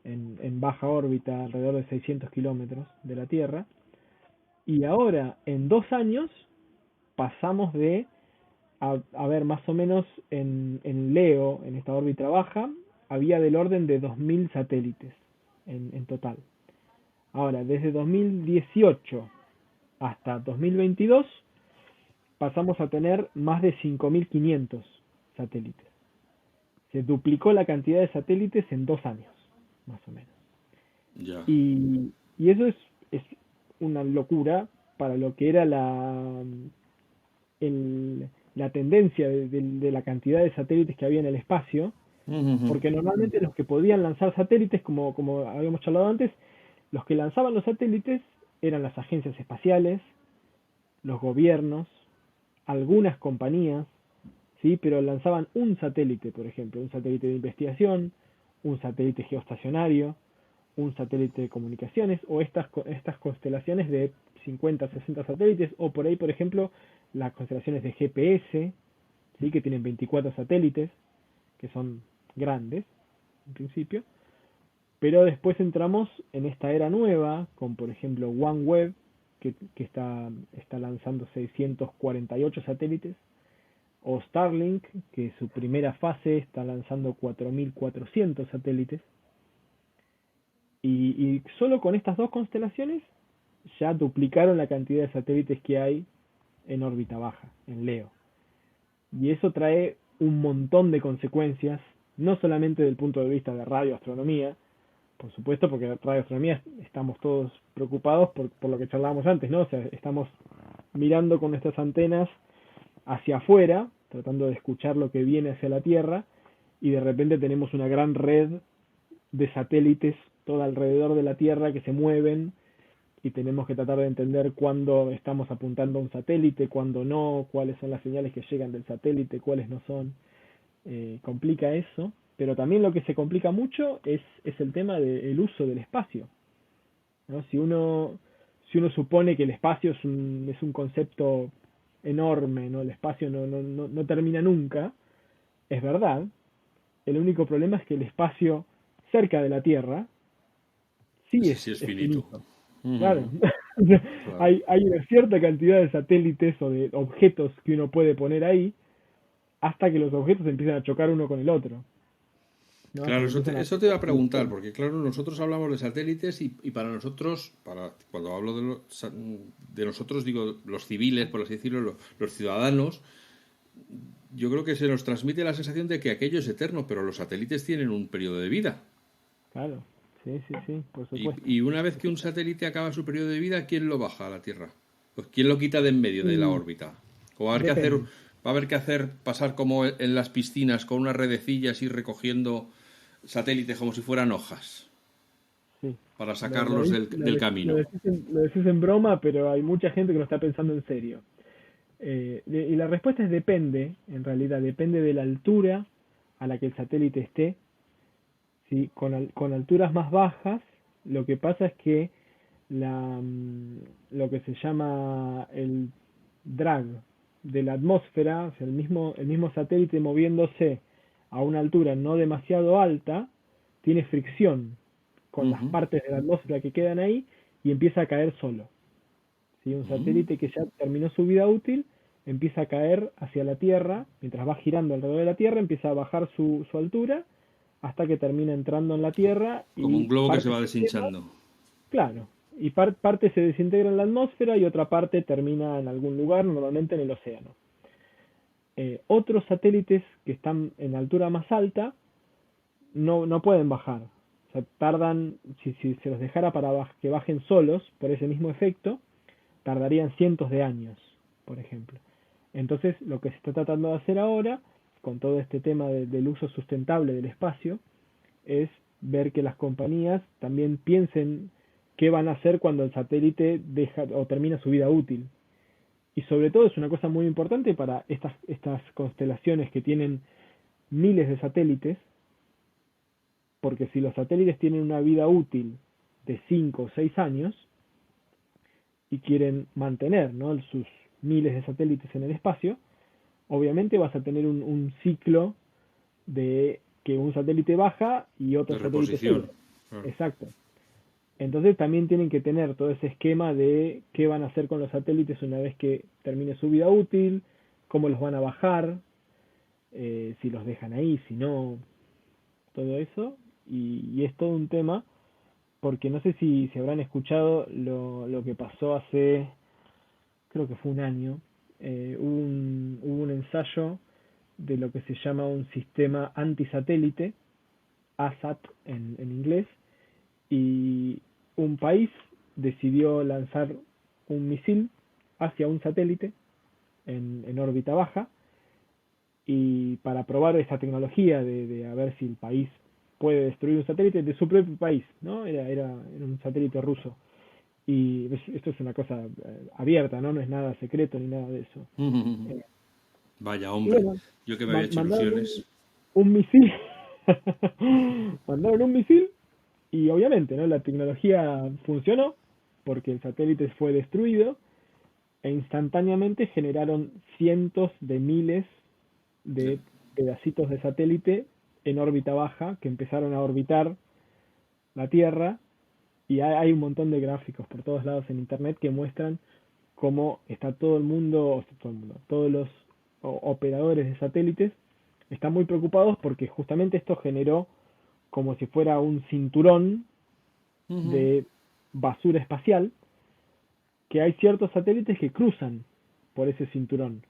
en baja órbita, alrededor de 600 kilómetros de la Tierra. Y ahora, en 2 años, pasamos de a ver, más o menos en Leo, en esta órbita baja, había del orden de 2000 satélites en total. Ahora, desde 2018 hasta 2022, pasamos a tener más de 5500 satélites. Se duplicó la cantidad de satélites en 2 años, más o menos. Ya. Y eso es una locura para lo que era la tendencia de la cantidad de satélites que había en el espacio, Ujú. porque normalmente los que podían lanzar satélites, como habíamos charlado antes, los que lanzaban los satélites eran las agencias espaciales, los gobiernos, algunas compañías, ¿sí? Pero lanzaban un satélite, por ejemplo, un satélite de investigación, un satélite geoestacionario, un satélite de comunicaciones, o estas constelaciones de 50, 60 satélites, o por ahí, por ejemplo, las constelaciones de GPS, ¿sí? Que tienen 24 satélites, que son grandes, en principio. Pero después entramos en esta era nueva, con por ejemplo OneWeb, que está lanzando 648 satélites, o Starlink, que su primera fase está lanzando 4400 satélites. Y solo con estas dos constelaciones ya duplicaron la cantidad de satélites que hay en órbita baja, en Leo. Y eso trae un montón de consecuencias, no solamente desde el punto de vista de radioastronomía, por supuesto, porque en radioastronomía estamos todos preocupados por lo que charlábamos antes, ¿no? O sea, estamos mirando con nuestras antenas hacia afuera, tratando de escuchar lo que viene hacia la Tierra, y de repente tenemos una gran red de satélites todo alrededor de la Tierra que se mueven y tenemos que tratar de entender cuándo estamos apuntando a un satélite, cuándo no, cuáles son las señales que llegan del satélite, cuáles no son. Complica eso, pero también lo que se complica mucho es el tema del uso del espacio, ¿no? Si uno supone que el espacio es un concepto enorme, ¿no? El espacio no termina nunca, es verdad. El único problema es que el espacio cerca de la Tierra sí Ese es, sí es es finito. finito. Claro. Ujú. Claro. Hay una cierta cantidad de satélites o de objetos que uno puede poner ahí hasta que los objetos empiezan a chocar uno con el otro, ¿no? Hasta Claro, que empiezan a eso te iba a preguntar, colisionar. porque claro, nosotros hablamos de satélites y para nosotros, cuando hablo de nosotros, digo los civiles, por así decirlo, los ciudadanos, yo creo que se nos transmite la sensación de que aquello es eterno, pero los satélites tienen un periodo de vida. Claro, sí, sí, sí, por Y, supuesto. y una vez que un satélite acaba su periodo de vida, ¿quién lo baja a la Tierra? Pues ¿quién lo quita de en medio de la Y órbita? O depende, va a haber que hacer pasar como en las piscinas con unas redecillas y recogiendo satélites como si fueran hojas sí. para Lo, lo, sacarlos di- del camino. lo decís en broma, pero hay mucha gente que lo está pensando en serio. Y la respuesta es depende, en realidad, depende de la altura a la que el satélite esté. ¿Sí? Con alturas más bajas, lo que pasa es que lo que se llama el drag de la atmósfera, o sea, el mismo satélite moviéndose a una altura no demasiado alta, tiene fricción con las Ujú, partes de la atmósfera que quedan ahí y empieza a caer solo. ¿Sí? Un ujú. satélite que ya terminó su vida útil empieza a caer hacia la Tierra, mientras va girando alrededor de la Tierra, empieza a bajar su altura hasta que termina entrando en la Tierra Como un y globo que se parte va se quema, deshinchando. claro, y parte se desintegra en la atmósfera y otra parte termina en algún lugar, normalmente en el océano. Otros satélites que están en altura más alta no pueden bajar. O sea, tardan, si se los dejara para que bajen solos por ese mismo efecto, tardarían cientos de años, por ejemplo. Entonces, lo que se está tratando de hacer ahora, con todo este tema del uso sustentable del espacio, es ver que las compañías también piensen qué van a hacer cuando el satélite deja o termina su vida útil. Y sobre todo es una cosa muy importante para estas constelaciones que tienen miles de satélites, porque si los satélites tienen una vida útil de 5 o 6 años y quieren mantener, ¿no?, sus miles de satélites en el espacio, obviamente vas a tener un ciclo de que un satélite baja y De otro satélite reposición. sube. Claro. Exacto. Entonces también tienen que tener todo ese esquema de qué van a hacer con los satélites una vez que termine su vida útil, cómo los van a bajar, si los dejan ahí, si no, todo eso. Y es todo un tema, porque no sé si habrán escuchado lo que pasó hace, creo que fue un año, hubo un ensayo de lo que se llama un sistema antisatélite, ASAT en inglés, y un país decidió lanzar un misil hacia un satélite en órbita baja y para probar esa tecnología de a ver si el país puede destruir un satélite de su propio país, ¿no? Era un satélite ruso. Y esto es una cosa abierta, ¿no? No es nada secreto ni nada de eso. Eh, Vaya y hombre, bueno, yo que me había hecho mandaron ilusiones. un misil, mandaron un misil y obviamente, ¿no?, la tecnología funcionó porque el satélite fue destruido e instantáneamente generaron cientos de miles Ya. de pedacitos de satélite en órbita baja que empezaron a orbitar la Tierra y hay un montón de gráficos por todos lados en internet que muestran cómo está todo el mundo, todos los operadores de satélites están muy preocupados porque justamente esto generó como si fuera un cinturón Ujú. de basura espacial, que hay ciertos satélites que cruzan por ese cinturón.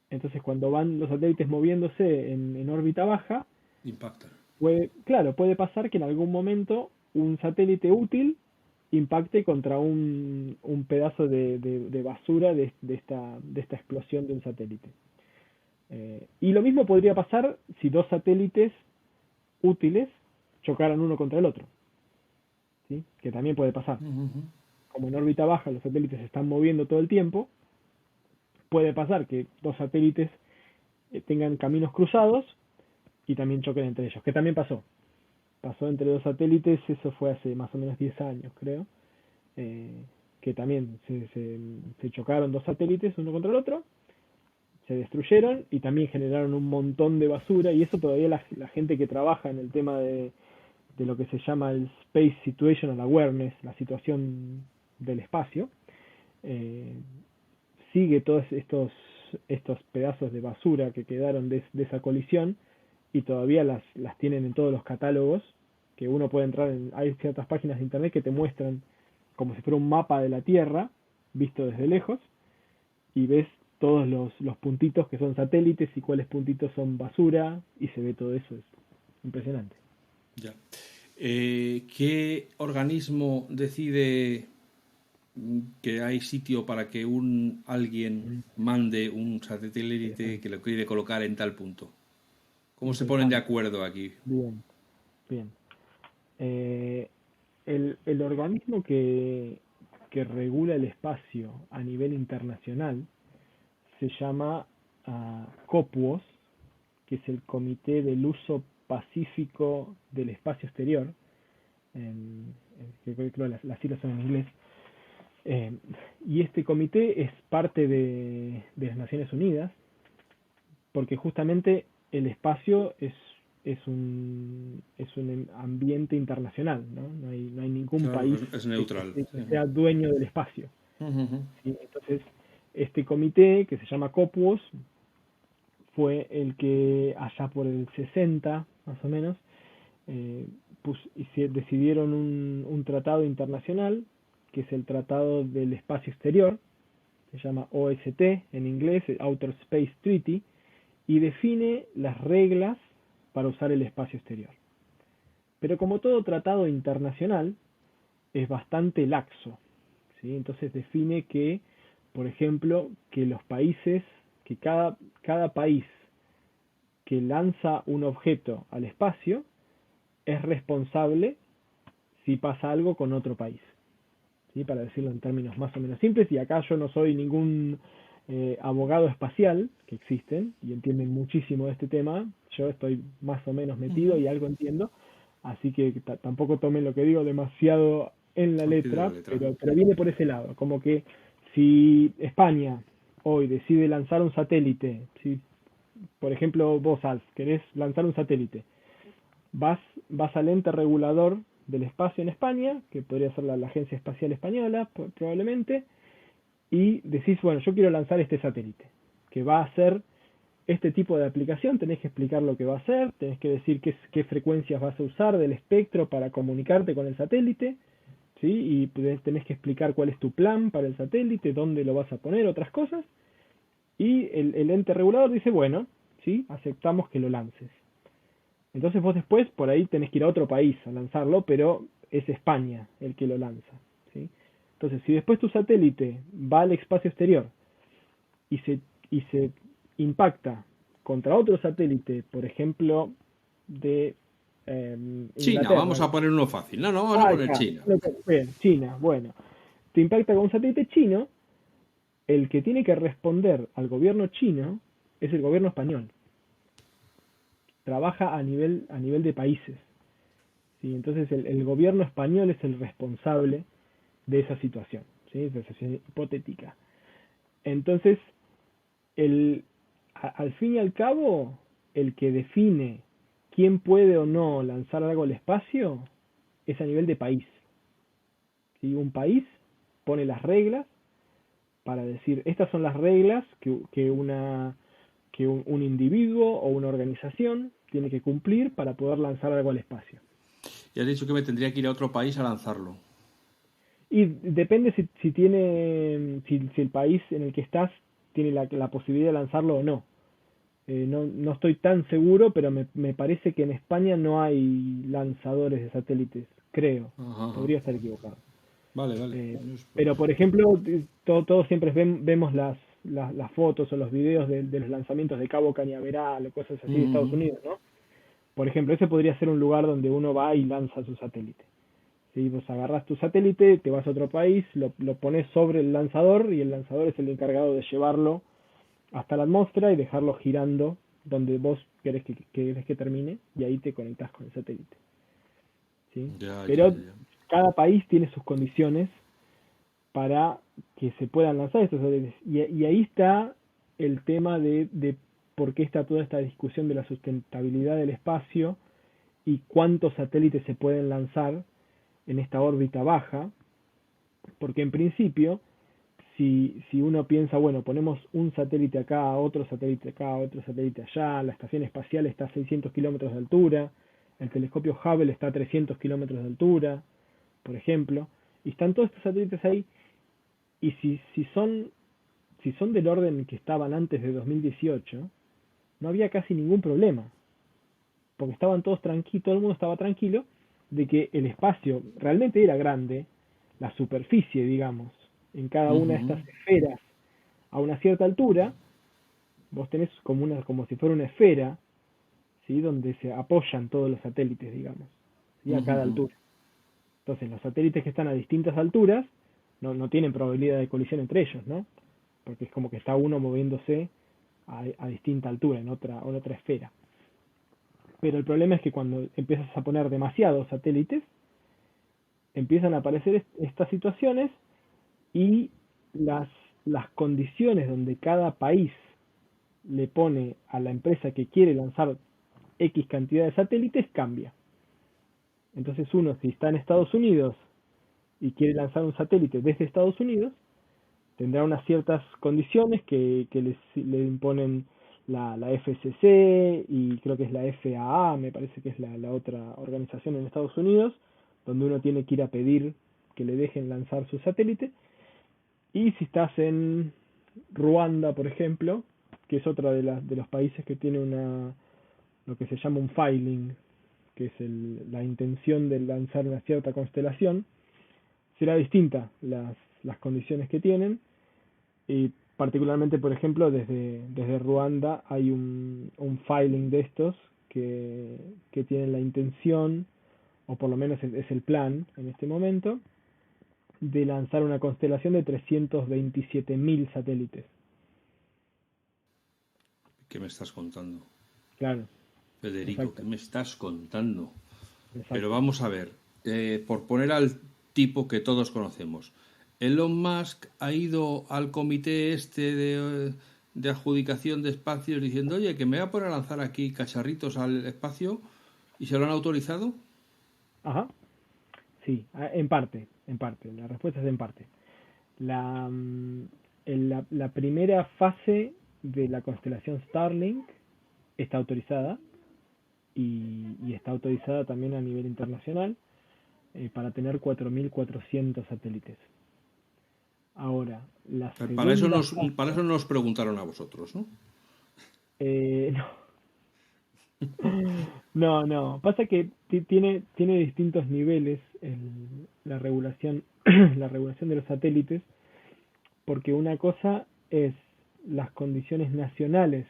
Entonces, cuando van los satélites moviéndose en órbita baja, Impacta. puede pasar que en algún momento un satélite útil impacte contra un pedazo de basura de esta explosión de un satélite. Y lo mismo podría pasar si dos satélites útiles chocaran uno contra el otro, ¿sí? Que también puede pasar. Ujú. Como en órbita baja los satélites se están moviendo todo el tiempo, puede pasar que dos satélites tengan caminos cruzados y también choquen entre ellos, que también pasó. Pasó entre dos satélites, eso fue hace más o menos 10 años, creo, eh, que también se chocaron dos satélites uno contra el otro, se destruyeron y también generaron un montón de basura y eso todavía la gente que trabaja en el tema de lo que se llama el Space Situational Awareness, la situación del espacio, eh, sigue todos estos pedazos de basura que quedaron de esa colisión y todavía las tienen en todos los catálogos que uno puede entrar hay ciertas páginas de internet que te muestran como si fuera un mapa de la Tierra visto desde lejos y ves todos los puntitos que son satélites y cuáles puntitos son basura y se ve todo eso, es impresionante. Ya. ¿Qué organismo decide que hay sitio para que alguien Mm, mande un satélite Interesante, que lo quiere colocar en tal punto? ¿Cómo se ponen de interesante, acuerdo aquí? bien, bien. Eh, el organismo que regula el espacio a nivel internacional se llama COPUOS, que es el Comité del Uso Pacífico del Espacio Exterior, en, que creo las siglas son en inglés. Y este comité es parte de las Naciones Unidas, porque justamente el espacio es un ambiente internacional, ¿no? No hay ningún Claro, país es que, neutral. que Sí. sea dueño del espacio, Ujú. ¿sí? Entonces, este comité, que se llama COPUOS, fue el que allá por el 60, más o menos, eh, decidieron un tratado internacional, que es el Tratado del Espacio Exterior, se llama OST en inglés, el Outer Space Treaty, y define las reglas para usar el espacio exterior. Pero como todo tratado internacional, es bastante laxo, ¿sí? Entonces define que, por ejemplo, que los países, que cada país que lanza un objeto al espacio es responsable si pasa algo con otro país, ¿sí? Para decirlo en términos más o menos simples, y acá yo no soy ningún abogado espacial, que existen y entienden muchísimo de este tema, yo estoy más o menos metido Ujú. y algo entiendo, así que tampoco tomen lo que digo demasiado en la Al pie de la letra, letra. pero viene por ese lado, como que si España hoy decide lanzar un satélite, si por ejemplo vos, Alf, querés lanzar un satélite, vas, vas al ente regulador del espacio en España, que podría ser la Agencia Espacial Española, probablemente, y decís, bueno, yo quiero lanzar este satélite, que va a hacer este tipo de aplicación, tenés que explicar lo que va a hacer, tenés que decir qué frecuencias vas a usar del espectro para comunicarte con el satélite, ¿sí? Y tenés que explicar cuál es tu plan para el satélite, dónde lo vas a poner, otras cosas, y el ente regulador dice, bueno, ¿sí? Aceptamos que lo lances. Entonces vos después por ahí tenés que ir a otro país a lanzarlo, pero es España el que lo lanza, ¿sí? Entonces, si después tu satélite va al espacio exterior y se impacta contra otro satélite, por ejemplo, de China, Inglaterra, vamos a poner uno fácil. No, no, vamos a ah, poner ya, China. bien, China, bueno, te impacta con un satélite chino, el que tiene que responder al gobierno chino es el gobierno español. Trabaja a nivel de países. ¿Sí? Entonces el gobierno español es el responsable de esa situación, ¿sí? De esa situación hipotética. Entonces, al fin y al cabo, el que define quién puede o no lanzar algo al espacio es a nivel de país. ¿Sí? Un país pone las reglas para decir, estas son las reglas que un individuo o una organización tiene que cumplir para poder lanzar algo al espacio. Y has dicho que me tendría que ir a otro país a lanzarlo. Y depende si el país en el que estás tiene la posibilidad de lanzarlo o no. No estoy tan seguro, pero me parece que en España no hay lanzadores de satélites, creo. Ajá, ajá. Podría estar equivocado. Vale, vale. Eh, pero, por ejemplo, todos siempre vemos las fotos o los videos de los lanzamientos de Cabo Cañaveral o cosas así de Estados Ujú. Unidos, ¿no? Por ejemplo, ese podría ser un lugar donde uno va y lanza su satélite. Si vos agarras tu satélite, te vas a otro país, lo pones sobre el lanzador y el lanzador es el encargado de llevarlo hasta la atmósfera y dejarlo girando donde vos querés que termine y ahí te conectás con el satélite, ¿sí? Ya, ya, Pero ya, ya. cada país tiene sus condiciones para que se puedan lanzar estos satélites. Y ahí está el tema de por qué está toda esta discusión de la sustentabilidad del espacio y cuántos satélites se pueden lanzar en esta órbita baja, porque en principio, si uno piensa, bueno, ponemos un satélite acá, otro satélite acá, otro satélite allá, la estación espacial está a 600 kilómetros de altura, el telescopio Hubble está a 300 kilómetros de altura, por ejemplo, y están todos estos satélites ahí, y si son del orden que estaban antes de 2018, no había casi ningún problema, porque estaban todos tranquilos, todo el mundo estaba tranquilo de que el espacio realmente era grande, la superficie, digamos, en cada una de Ujú. estas esferas a una cierta altura, vos tenés como si fuera una esfera, ¿sí? Donde se apoyan todos los satélites, digamos, ¿sí? A cada Ujú. altura. Entonces, los satélites que están a distintas alturas no tienen probabilidad de colisión entre ellos, ¿no? Porque es como que está uno moviéndose a distinta altura, en otra esfera. Pero el problema es que cuando empiezas a poner demasiados satélites, empiezan a aparecer estas situaciones y las, las condiciones donde cada país le pone a la empresa que quiere lanzar X cantidad de satélites cambia. Entonces uno, si está en Estados Unidos y quiere lanzar un satélite desde Estados Unidos, tendrá unas ciertas condiciones que le imponen la FCC y creo que es la FAA, me parece que es la otra organización en Estados Unidos, donde uno tiene que ir a pedir que le dejen lanzar su satélite. Y si estás en Ruanda, por ejemplo, que es otra de los países que tiene lo que se llama un filing, que es la intención de lanzar una cierta constelación, será distinta las condiciones que tienen. Y particularmente, por ejemplo, desde Ruanda hay un filing de estos que tienen la intención, o por lo menos es el plan en este momento, de lanzar una constelación de 327.000 satélites. ¿Qué me estás contando? Claro. Federico, Exacto. ¿qué me estás contando? Exacto. Pero vamos a ver, por poner al tipo que todos conocemos, Elon Musk ha ido al comité este de adjudicación de espacios diciendo, oye, que me voy a poner a lanzar aquí cacharritos al espacio, y se lo han autorizado. Ajá. Sí, en parte. La respuesta es en parte. La primera fase de la constelación Starlink está autorizada y está autorizada también a nivel internacional para tener 4.400 satélites. Ahora, la segunda fase, Para eso nos preguntaron a vosotros, ¿no? no, no, pasa que tiene distintos niveles la regulación, la regulación de los satélites, porque una cosa es las condiciones nacionales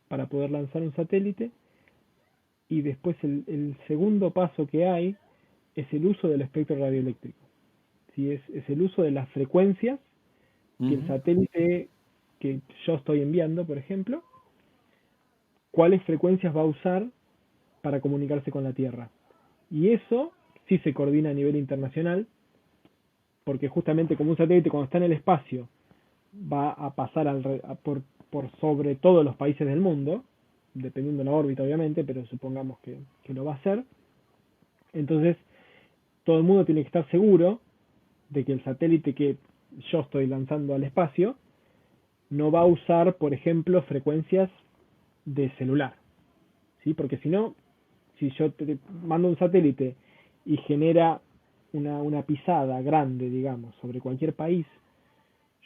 para poder lanzar un satélite y después el segundo paso que hay es el uso del espectro radioeléctrico. ¿Sí? Es el uso de las frecuencias que el satélite que yo estoy enviando, por ejemplo, cuáles frecuencias va a usar para comunicarse con la Tierra. Y eso sí se coordina a nivel internacional, porque justamente como un satélite cuando está en el espacio va a pasar por sobre todos los países del mundo, dependiendo de la órbita obviamente, pero supongamos que lo va a hacer. Entonces, todo el mundo tiene que estar seguro de que el satélite que yo estoy lanzando al espacio no va a usar, por ejemplo, frecuencias de celular. ¿Sí? Porque si no, si yo te mando un satélite y genera una pisada grande, digamos, sobre cualquier país,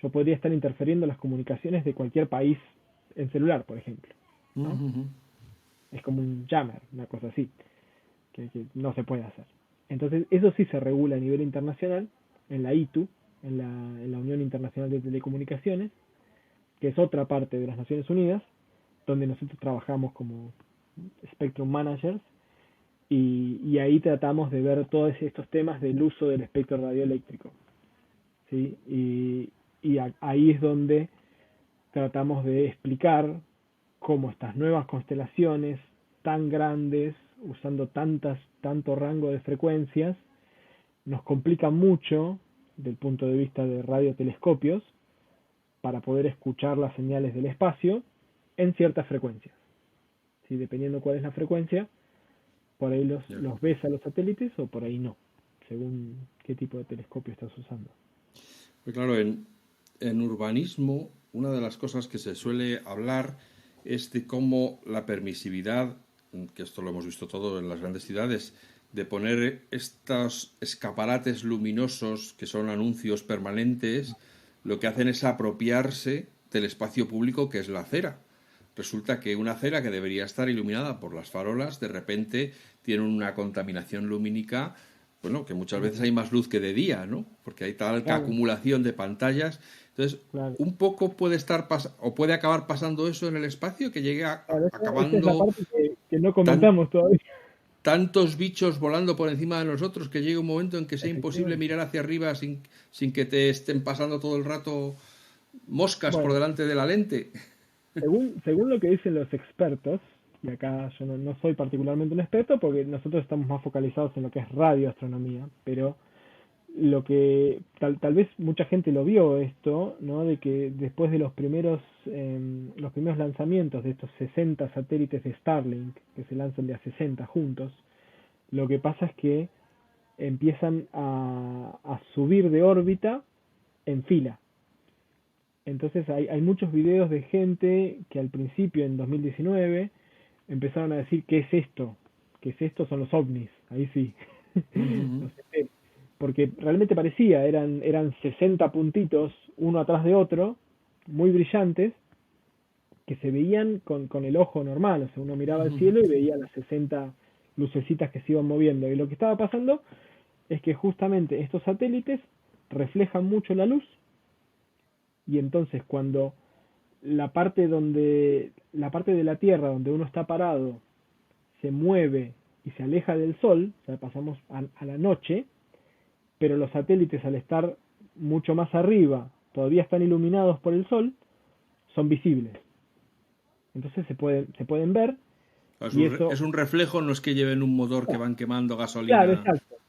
yo podría estar interfiriendo las comunicaciones de cualquier país en celular, por ejemplo, ¿no? Es como un jammer, una cosa así, que no se puede hacer. Entonces, eso sí se regula a nivel internacional, en la ITU, en la Unión Internacional de Telecomunicaciones, que es otra parte de las Naciones Unidas, donde nosotros trabajamos como Spectrum Managers, y ahí tratamos de ver todos estos temas del uso del espectro radioeléctrico. ¿Sí? Y ahí es donde tratamos de explicar cómo estas nuevas constelaciones tan grandes, usando tanto rango de frecuencias, nos complican mucho del punto de vista de radiotelescopios para poder escuchar las señales del espacio en ciertas frecuencias. ¿Sí? Dependiendo cuál es la frecuencia, por ahí los ves a los satélites o por ahí no, según qué tipo de telescopio estás usando. Pues claro, en urbanismo, una de las cosas que se suele hablar es de cómo la permisividad, que esto lo hemos visto todo en las grandes ciudades, de poner estos escaparates luminosos que son anuncios permanentes, lo que hacen es apropiarse del espacio público que es la acera. Resulta que una acera que debería estar iluminada por las farolas, de repente tiene una contaminación lumínica, bueno, que muchas veces hay más luz que de día, ¿no? Porque hay tal acumulación de pantallas. Entonces, un poco puede estar o puede acabar pasando eso en el espacio, que llegue acabando. Esa es la parte que no comentamos todavía. Tantos bichos volando por encima de nosotros que llegue un momento en que sea imposible mirar hacia arriba sin que te estén pasando todo el rato moscas por delante de la lente. Según lo que dicen los expertos, y acá yo no soy particularmente un experto porque nosotros estamos más focalizados en lo que es radioastronomía, pero lo que tal vez mucha gente lo vio esto, ¿no? De que después de los primeros lanzamientos de estos 60 satélites de Starlink, que se lanzan de a 60 juntos, lo que pasa es que empiezan a subir de órbita en fila. Entonces hay muchos videos de gente que al principio, en 2019, empezaron a decir, ¿qué es esto? ¿Qué es esto? Son los ovnis. Ahí sí. Ujú. Los ET. Porque realmente parecía, eran 60 puntitos, uno atrás de otro, muy brillantes, que se veían con el ojo normal. O sea, uno miraba al Ujú. cielo y veía las 60 lucecitas que se iban moviendo. Y lo que estaba pasando es que justamente estos satélites reflejan mucho la luz, y entonces cuando la parte de la Tierra donde uno está parado se mueve y se aleja del Sol, o sea, pasamos a la noche, pero los satélites, al estar mucho más arriba, todavía están iluminados por el Sol, son visibles. Entonces se pueden ver, y eso, Es un reflejo, no es que lleven un motor que van quemando claro, gasolina,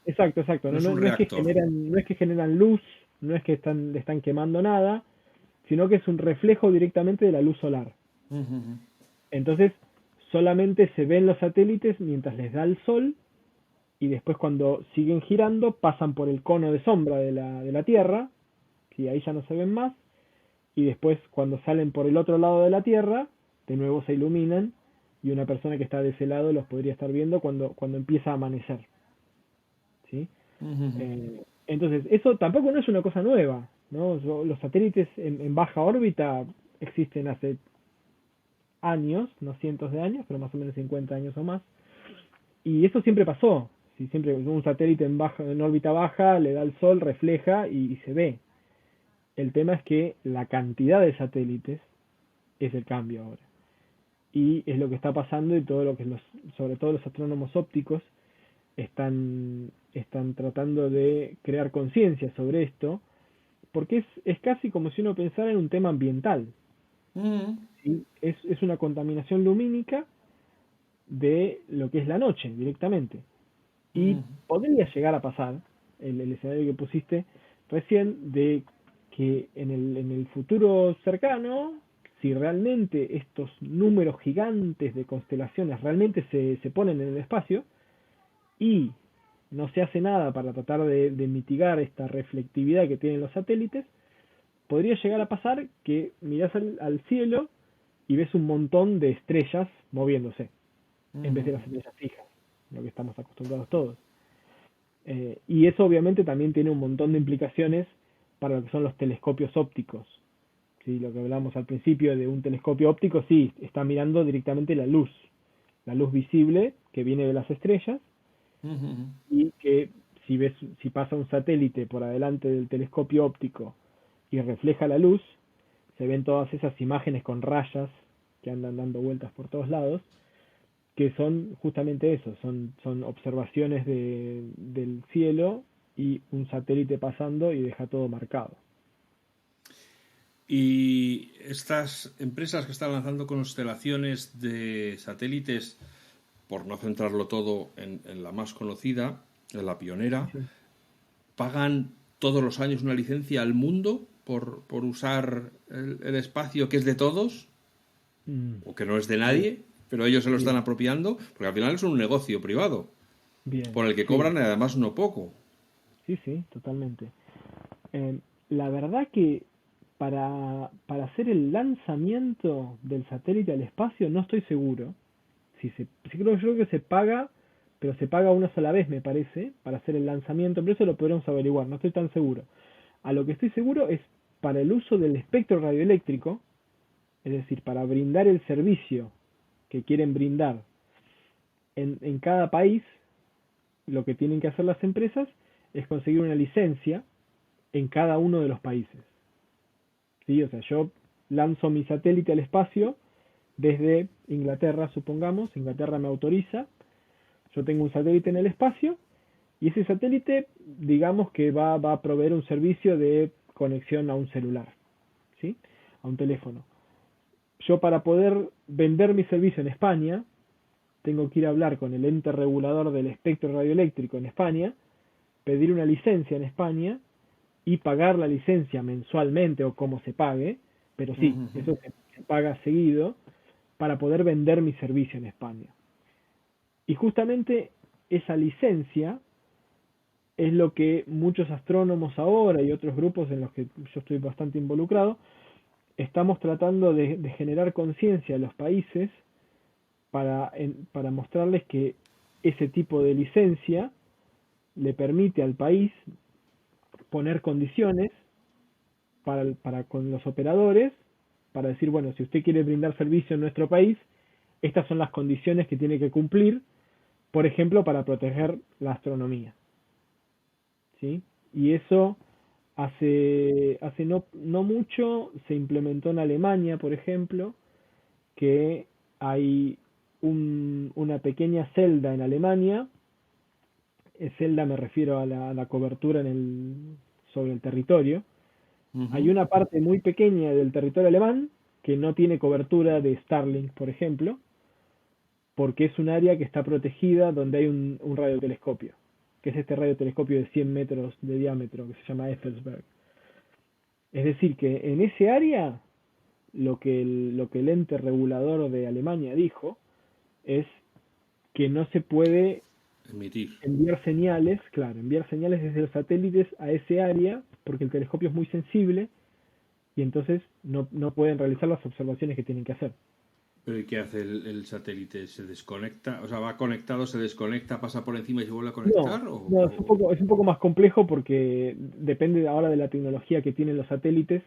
exacto. no No, es no, un reactor. no es que generan luz, no es que están quemando nada, sino que es un reflejo directamente de la luz solar. Ujú. Entonces, solamente se ven los satélites mientras les da el sol, y después, cuando siguen girando, pasan por el cono de sombra de la Tierra, y ahí ya no se ven más, y después, cuando salen por el otro lado de la Tierra, de nuevo se iluminan, y una persona que está de ese lado los podría estar viendo cuando empieza a amanecer, ¿sí? Ujú. Entonces, eso tampoco no es una cosa nueva, ¿no? Los satélites en baja órbita existen hace años, no cientos de años, pero más o menos 50 años o más. Y eso siempre pasó. Si siempre un satélite en órbita baja le da el sol, refleja y se ve. El tema es que la cantidad de satélites es el cambio ahora. Y es lo que está pasando, y todo lo que sobre todo los astrónomos ópticos están tratando de crear conciencia sobre esto, porque es casi como si uno pensara en un tema ambiental. Ujú. ¿Sí? Es una contaminación lumínica de lo que es la noche directamente. Y Ujú. podría llegar a pasar el escenario que pusiste recién, de que en el futuro cercano, si realmente estos números gigantes de constelaciones realmente se ponen en el espacio y no se hace nada para tratar de mitigar esta reflectividad que tienen los satélites, podría llegar a pasar que mirás al cielo y ves un montón de estrellas moviéndose, en vez de las Ujú. estrellas fijas, lo que estamos acostumbrados todos. Y eso obviamente también tiene un montón de implicaciones para lo que son los telescopios ópticos. ¿Sí? Lo que hablamos al principio de un telescopio óptico, sí, está mirando directamente la luz visible que viene de las estrellas, Ujú. y que si pasa un satélite por adelante del telescopio óptico y refleja la luz, se ven todas esas imágenes con rayas que andan dando vueltas por todos lados, que son justamente eso, son observaciones del cielo y un satélite pasando y deja todo marcado. Y estas empresas que están lanzando constelaciones de satélites, por no centrarlo todo en la más conocida, en la pionera, Sí. pagan todos los años una licencia al mundo por usar el espacio que es de todos, Mm, o que no es de bien, nadie, pero ellos se lo están bien, apropiando, porque al final es un negocio privado, bien, por el que sí, cobran además no poco. sí, totalmente. La verdad que para hacer el lanzamiento del satélite al espacio no estoy seguro. Sí, yo creo que se paga, pero se paga una sola vez, me parece, para hacer el lanzamiento, pero eso lo podremos averiguar, no estoy tan seguro. A lo que estoy seguro es para el uso del espectro radioeléctrico, es decir, para brindar el servicio que quieren brindar en cada país. Lo que tienen que hacer las empresas es conseguir una licencia en cada uno de los países. ¿Sí? O sea, yo lanzo mi satélite al espacio desde Inglaterra, supongamos. Inglaterra me autoriza, yo tengo un satélite en el espacio, y ese satélite, digamos que va a proveer un servicio de conexión a un celular, ¿sí? A un teléfono. Yo, para poder vender mi servicio en España, tengo que ir a hablar con el ente regulador del espectro radioeléctrico en España, pedir una licencia en España y pagar la licencia mensualmente o como se pague, pero sí, Ujú. eso se paga seguido para poder vender mi servicio en España. Y justamente esa licencia es lo que muchos astrónomos ahora y otros grupos en los que yo estoy bastante involucrado, estamos tratando de generar conciencia a los países para mostrarles que ese tipo de licencia le permite al país poner condiciones para con los operadores, para decir, bueno, si usted quiere brindar servicio en nuestro país, estas son las condiciones que tiene que cumplir, por ejemplo, para proteger la astronomía. ¿Sí? Y eso hace no mucho se implementó en Alemania, por ejemplo, que hay una pequeña celda en Alemania. Celda me refiero a la cobertura sobre el territorio. Hay Ujú. una parte muy pequeña del territorio alemán que no tiene cobertura de Starlink, por ejemplo, porque es un área que está protegida donde hay un radiotelescopio, que es este radiotelescopio de 100 metros de diámetro que se llama Effelsberg. Es decir, que en ese área lo que el ente regulador de Alemania dijo es que no se puede Emitir. enviar señales, claro, enviar señales desde los satélites a ese área porque el telescopio es muy sensible y entonces no pueden realizar las observaciones que tienen que hacer. ¿Pero y qué hace el satélite? ¿Se desconecta? O sea, va conectado, se desconecta, pasa por encima y se vuelve a No, conectar? no, es un poco más complejo porque depende ahora de la tecnología que tienen los satélites.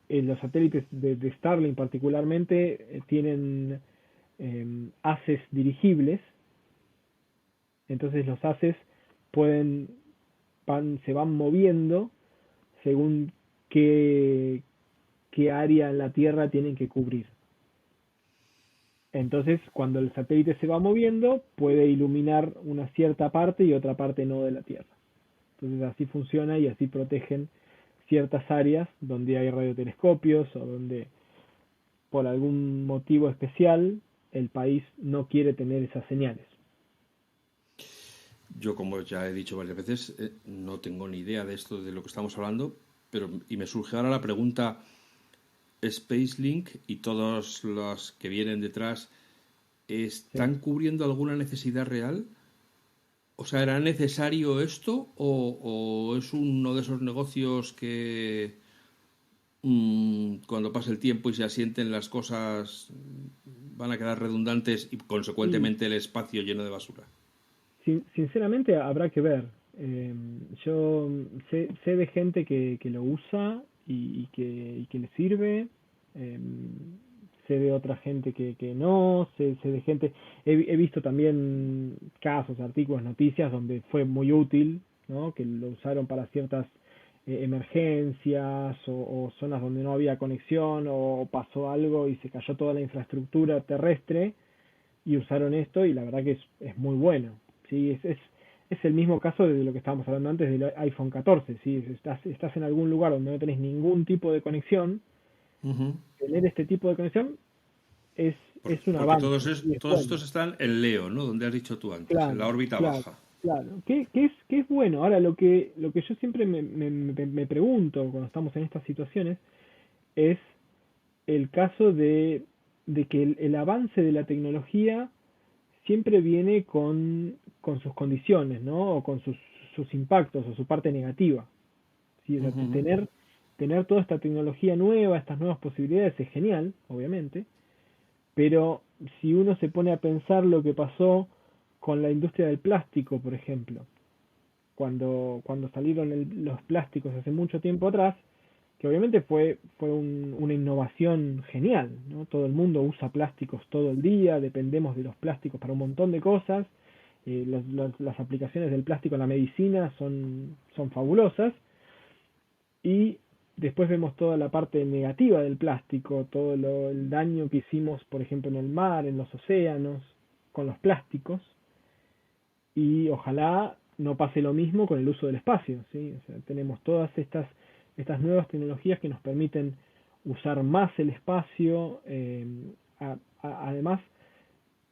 Los satélites de Starlink particularmente tienen haces dirigibles, entonces los haces pueden se van moviendo según qué, qué área en la Tierra tienen que cubrir. Entonces, cuando el satélite se va moviendo, puede iluminar una cierta parte y otra parte no de la Tierra. Entonces, así funciona y así protegen ciertas áreas donde hay radiotelescopios o donde por algún motivo especial el país no quiere tener esas señales. Yo, como ya he dicho varias veces, no tengo ni idea de esto, de lo que estamos hablando, pero y me surge ahora la pregunta, ¿SpaceLink y todos los que vienen detrás Sí. están cubriendo alguna necesidad real? O sea, ¿era necesario esto o es uno de esos negocios que cuando pase el tiempo y se asienten las cosas van a quedar redundantes y Y consecuentemente el espacio lleno de basura? sinceramente habrá que ver. Eh, yo sé de gente que lo usa y que le sirve. eh, Sé de otra gente que no. Sé de gente. He visto también casos, artículos, noticias donde fue muy útil, ¿no? Que lo usaron para ciertas emergencias o zonas donde no había conexión o pasó algo y se cayó toda la infraestructura terrestre y usaron esto y la verdad que es muy bueno. ¿Sí? Es el mismo caso de lo que estábamos hablando antes del iPhone 14. ¿Sí? Estás en algún lugar donde no tenés ningún tipo de conexión, Ujú. tener este tipo de conexión es, es un Porque avance, ¿sí? Es todos bueno. estos están en Leo, ¿no? Donde has dicho tú antes, en la Claro, órbita claro, baja. claro. Que es bueno. Ahora, lo que yo siempre me pregunto cuando estamos en estas situaciones es el caso de que el avance de la tecnología siempre viene con sus condiciones, ¿no? O con sus impactos o su parte negativa. ¿Sí? O sea, Ujú. tener toda esta tecnología nueva, estas nuevas posibilidades es genial, obviamente, pero si uno se pone a pensar lo que pasó con la industria del plástico, por ejemplo, cuando salieron los plásticos hace mucho tiempo atrás, que obviamente fue una innovación genial, ¿no? Todo el mundo usa plásticos todo el día, dependemos de los plásticos para un montón de cosas, las aplicaciones del plástico en la medicina son fabulosas, y después vemos toda la parte negativa del plástico, todo el daño que hicimos, por ejemplo, en el mar, en los océanos, con los plásticos, y ojalá no pase lo mismo con el uso del espacio, ¿sí? O sea, tenemos todas estas nuevas tecnologías que nos permiten usar más el espacio, además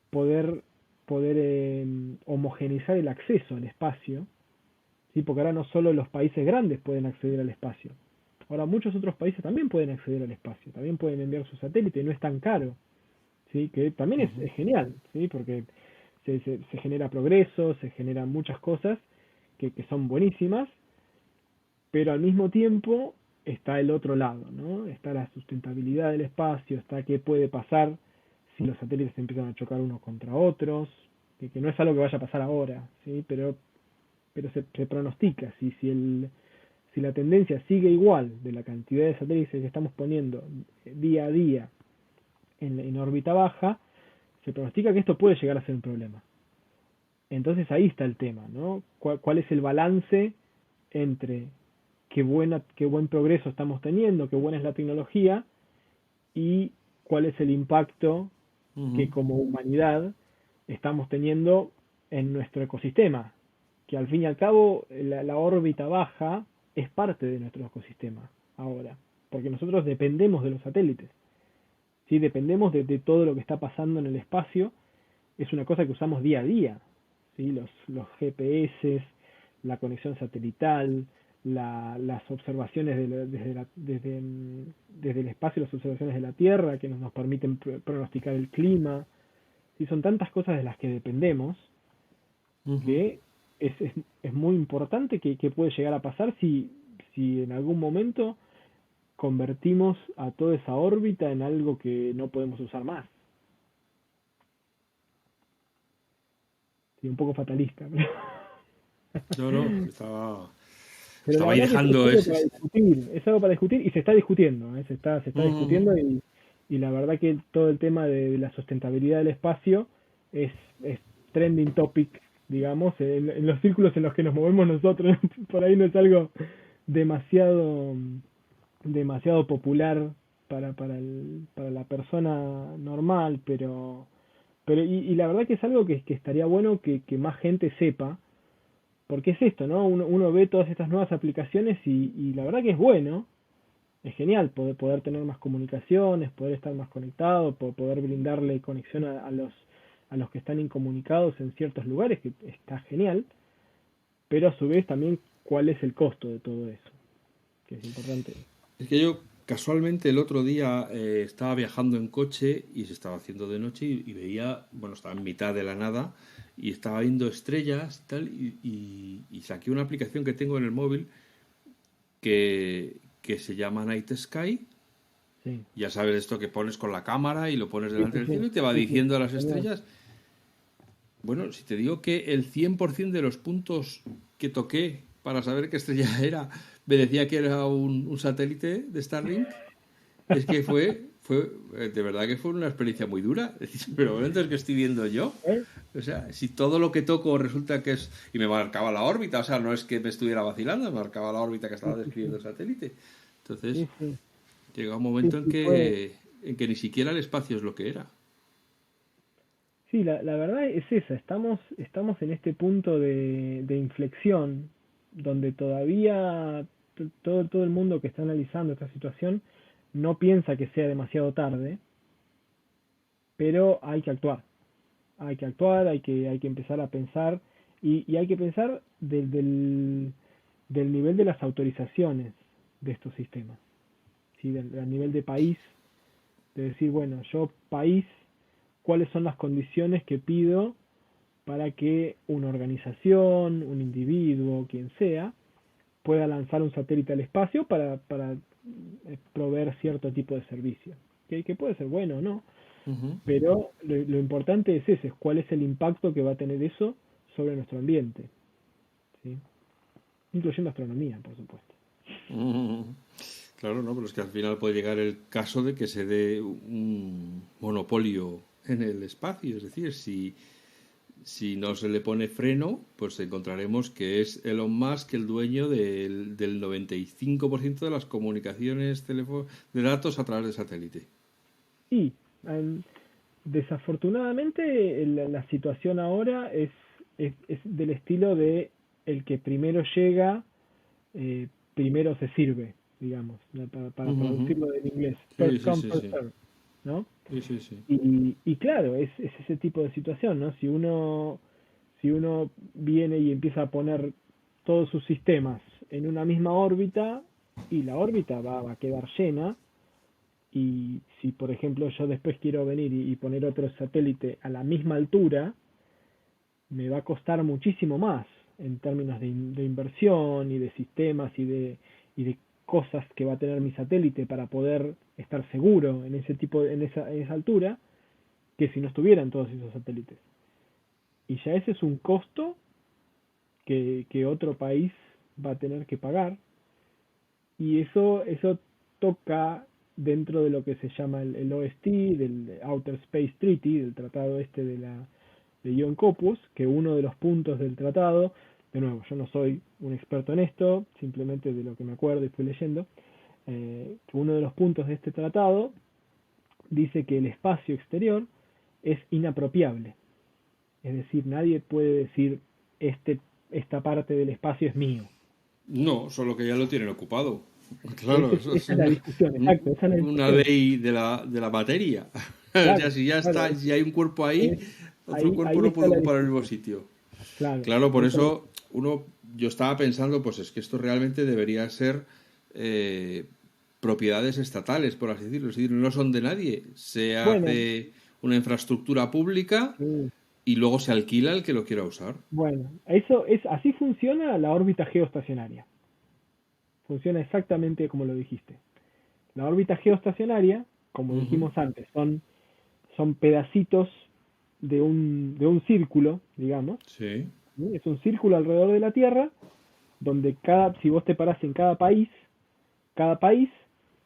poder, poder homogeneizar el acceso al espacio, ¿sí? Porque ahora no solo los países grandes pueden acceder al espacio, ahora muchos otros países también pueden acceder al espacio, también pueden enviar su satélite y no es tan caro, ¿sí? Que también Ujú. es genial, ¿sí? Porque se genera progreso, se generan muchas cosas que son buenísimas, pero al mismo tiempo está el otro lado, ¿no? Está la sustentabilidad del espacio, está qué puede pasar si los satélites empiezan a chocar unos contra otros, que no es algo que vaya a pasar ahora, ¿sí? Pero se pronostica, si la tendencia sigue igual de la cantidad de satélites que estamos poniendo día a día en órbita baja, se pronostica que esto puede llegar a ser un problema. Entonces ahí está el tema, ¿no? ¿Cuál es el balance entre qué buen progreso estamos teniendo, qué buena es la tecnología y cuál es el impacto que Ujú. como humanidad estamos teniendo en nuestro ecosistema? Que al fin y al cabo la órbita baja es parte de nuestro ecosistema ahora, porque nosotros dependemos de los satélites, ¿sí? Dependemos de todo lo que está pasando en el espacio, es una cosa que usamos día a día, ¿sí? Los GPS, la conexión satelital, las observaciones desde el espacio, las observaciones de la Tierra que nos permiten pronosticar el clima, ¿sí? Son tantas cosas de las que dependemos Ujú. que es muy importante que puede llegar a pasar si en algún momento convertimos a toda esa órbita en algo que no podemos usar más. Sí, un poco fatalista. No, no, Pero la estaba ahí verdad que dejando es algo para discutir y se está discutiendo, ¿eh? Se está Ujú. discutiendo y la verdad que todo el tema de la sustentabilidad del espacio es trending topic, digamos, en los círculos en los que nos movemos nosotros. Por ahí no es algo demasiado, demasiado popular para la persona normal, pero y la verdad que es algo que estaría bueno que más gente sepa, porque es esto, ¿no? Uno ve todas estas nuevas aplicaciones y la verdad que es bueno, es genial poder tener más comunicaciones, poder estar más conectado, poder brindarle conexión a los que están incomunicados en ciertos lugares, que está genial, pero a su vez también cuál es el costo de todo eso, que es importante. Es que yo casualmente el otro día estaba viajando en coche y se estaba haciendo de noche y veía, bueno, estaba en mitad de la nada y estaba viendo estrellas tal y saqué una aplicación que tengo en el móvil que se llama Night Sky. Sí, Ya sabes esto que pones con la cámara y lo pones sí, delante sí, del cielo sí, y te va sí, sí, diciendo las genial. estrellas. Bueno, si te digo que el 100% de los puntos que toqué para saber qué estrella era me decía que era un satélite de Starlink. Es que de verdad que fue una experiencia muy dura. Pero bueno, entonces, ¿qué estoy viendo yo? ¿Eh? O sea, si todo lo que toco resulta que es... Y me marcaba la órbita, o sea, no es que me estuviera vacilando, me marcaba la órbita que Sí, estaba sí, describiendo sí, el satélite. Entonces, sí, sí, llega un sí, momento sí, fue. en que ni siquiera el espacio es lo que era. Sí, la verdad es esa, estamos en este punto de inflexión donde todavía todo el mundo que está analizando esta situación no piensa que sea demasiado tarde, pero hay que actuar, hay que empezar a pensar y hay que pensar del nivel de las autorizaciones de estos sistemas, ¿sí? A nivel de país, de decir, bueno, yo país, ¿cuáles son las condiciones que pido para que una organización, un individuo, quien sea, pueda lanzar un satélite al espacio para proveer cierto tipo de servicio? Que puede ser bueno o no, Ujú. pero lo importante es ese, es cuál es el impacto que va a tener eso sobre nuestro ambiente, ¿sí? Incluyendo astronomía, por supuesto. Mm. Claro, no, pero es que al final puede llegar el caso de que se dé un monopolio en el espacio. Es decir, si no se le pone freno, pues encontraremos que es Elon Musk el dueño del 95% de las comunicaciones de datos a través de satélite. Y desafortunadamente la situación ahora es del estilo de el que primero llega, primero se sirve, digamos, ¿no? Para Ujú, ujú. traducirlo en inglés, Sí, first sí, come, sí, first sí. serve, ¿no? Sí, sí, sí. Y claro, es ese tipo de situación, ¿no? Si uno viene y empieza a poner todos sus sistemas en una misma órbita y la órbita va a quedar llena. Y si, por ejemplo, yo después quiero venir y poner otro satélite a la misma altura, me va a costar muchísimo más en términos de inversión y de sistemas y de cosas que va a tener mi satélite para poder estar seguro en ese tipo, en esa altura, que si no estuvieran todos esos satélites. Y ya ese es un costo que otro país va a tener que pagar, y eso toca dentro de lo que se llama el OST, del Outer Space Treaty, del tratado este de Ion Corpus, que uno de los puntos del tratado, de nuevo, yo no soy un experto en esto, simplemente de lo que me acuerdo y fui leyendo, que uno de los puntos de este tratado dice que el espacio exterior es inapropiable. Es decir, nadie puede decir esta parte del espacio es mío. No, solo que ya lo tienen ocupado. Claro, eso es Esa es la discusión, exacto, esa es la una discusión. ley de la materia. Claro, Ya si ya claro, está, si hay un cuerpo ahí, otro cuerpo ahí no está puede la ocupar el mismo discusión. sitio. Claro, Claro, por ahí está la eso yo estaba pensando, pues es que esto realmente debería ser propiedades estatales, por así decirlo. Es decir, no son de nadie. Se Bueno, hace una infraestructura pública sí, y luego se alquila el que lo quiera usar. bueno, así funciona la órbita geoestacionaria. Funciona exactamente como lo dijiste. La órbita geoestacionaria, como Ujú. dijimos antes, son pedacitos de un círculo, digamos. Sí. ¿Sí? Es un círculo alrededor de la Tierra, donde si vos te parás en cada país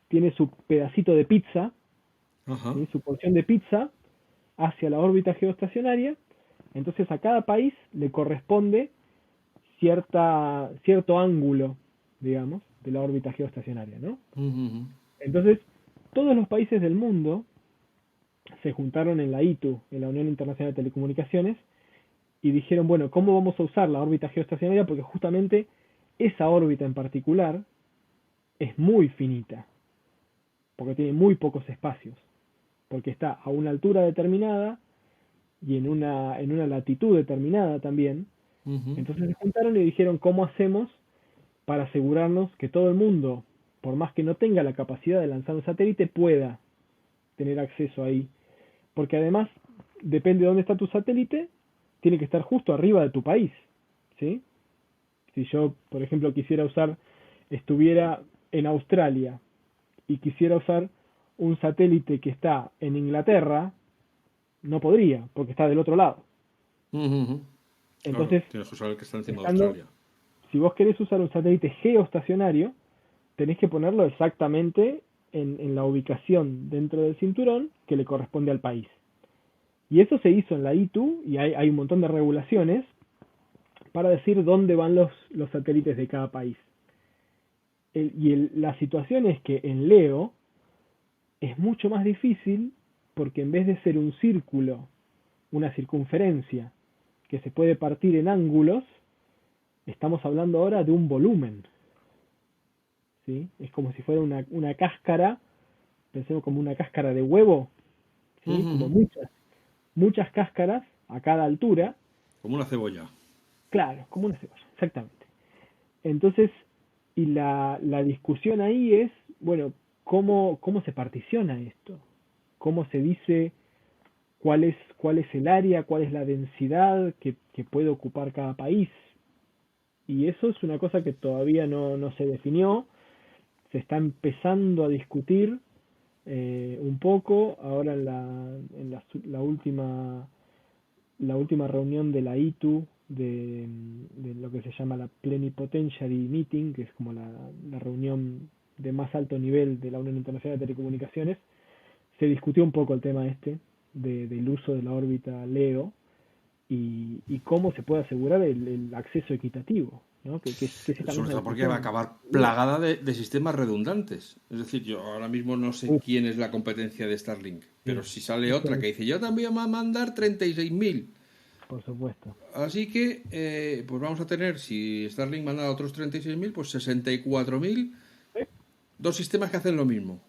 tiene su pedacito de pizza, Ajá. ¿sí? Su porción de pizza hacia la órbita geoestacionaria. Entonces a cada país le corresponde cierto ángulo, digamos, de la órbita geoestacionaria, ¿no? Ujú. Entonces, todos los países del mundo se juntaron en la ITU, en la Unión Internacional de Telecomunicaciones, y dijeron, bueno, ¿cómo vamos a usar la órbita geoestacionaria? Porque justamente esa órbita en particular es muy finita, porque tiene muy pocos espacios, porque está a una altura determinada y en una latitud determinada también. Ujú. Entonces se juntaron y dijeron, ¿cómo hacemos para asegurarnos que todo el mundo, por más que no tenga la capacidad de lanzar un satélite, pueda tener acceso ahí? Porque además, depende de dónde está tu satélite, tiene que estar justo arriba de tu país, ¿sí? Si yo, por ejemplo, estuviera en Australia y quisiera usar un satélite que está en Inglaterra, no podría, porque está del otro lado. Ujú. Claro, Entonces, tienes que saber que está encima de estando, Australia. si vos querés usar un satélite geoestacionario, tenés que ponerlo exactamente en la ubicación dentro del cinturón que le corresponde al país. Y eso se hizo en la ITU y hay un montón de regulaciones para decir dónde van los satélites de cada país. La situación es que en LEO es mucho más difícil porque en vez de ser un círculo, una circunferencia que se puede partir en ángulos, estamos hablando ahora de un volumen. ¿Sí? Es como si fuera una cáscara, pensemos como una cáscara de huevo, ¿sí? Como Ujú. muchas cáscaras a cada altura, Como una cebolla. claro, como una cebolla, exactamente. Entonces, y la discusión ahí es, bueno, ¿cómo se particiona esto? ¿Cómo se dice cuál es el área, cuál es la densidad que puede ocupar cada país? Y eso es una cosa que todavía no se definió, se está empezando a discutir un poco ahora en la última reunión de la ITU, de lo que se llama la Plenipotentiary Meeting, que es como la reunión de más alto nivel de la Unión Internacional de Telecomunicaciones. Se discutió un poco el tema del uso de la órbita LEO y cómo se puede asegurar el acceso equitativo, ¿no? Que es esta Sobre misma todo porque va a discusión. acabar plagada de sistemas redundantes. Es decir, yo ahora mismo no sé Uf, quién es la competencia de Starlink, pero sí, si sale eso otra es, que dice, yo también voy a mandar 36.000. por supuesto. Así que, pues vamos a tener, si Starlink manda otros 36.000, pues 64.000, Sí, dos sistemas que hacen lo mismo,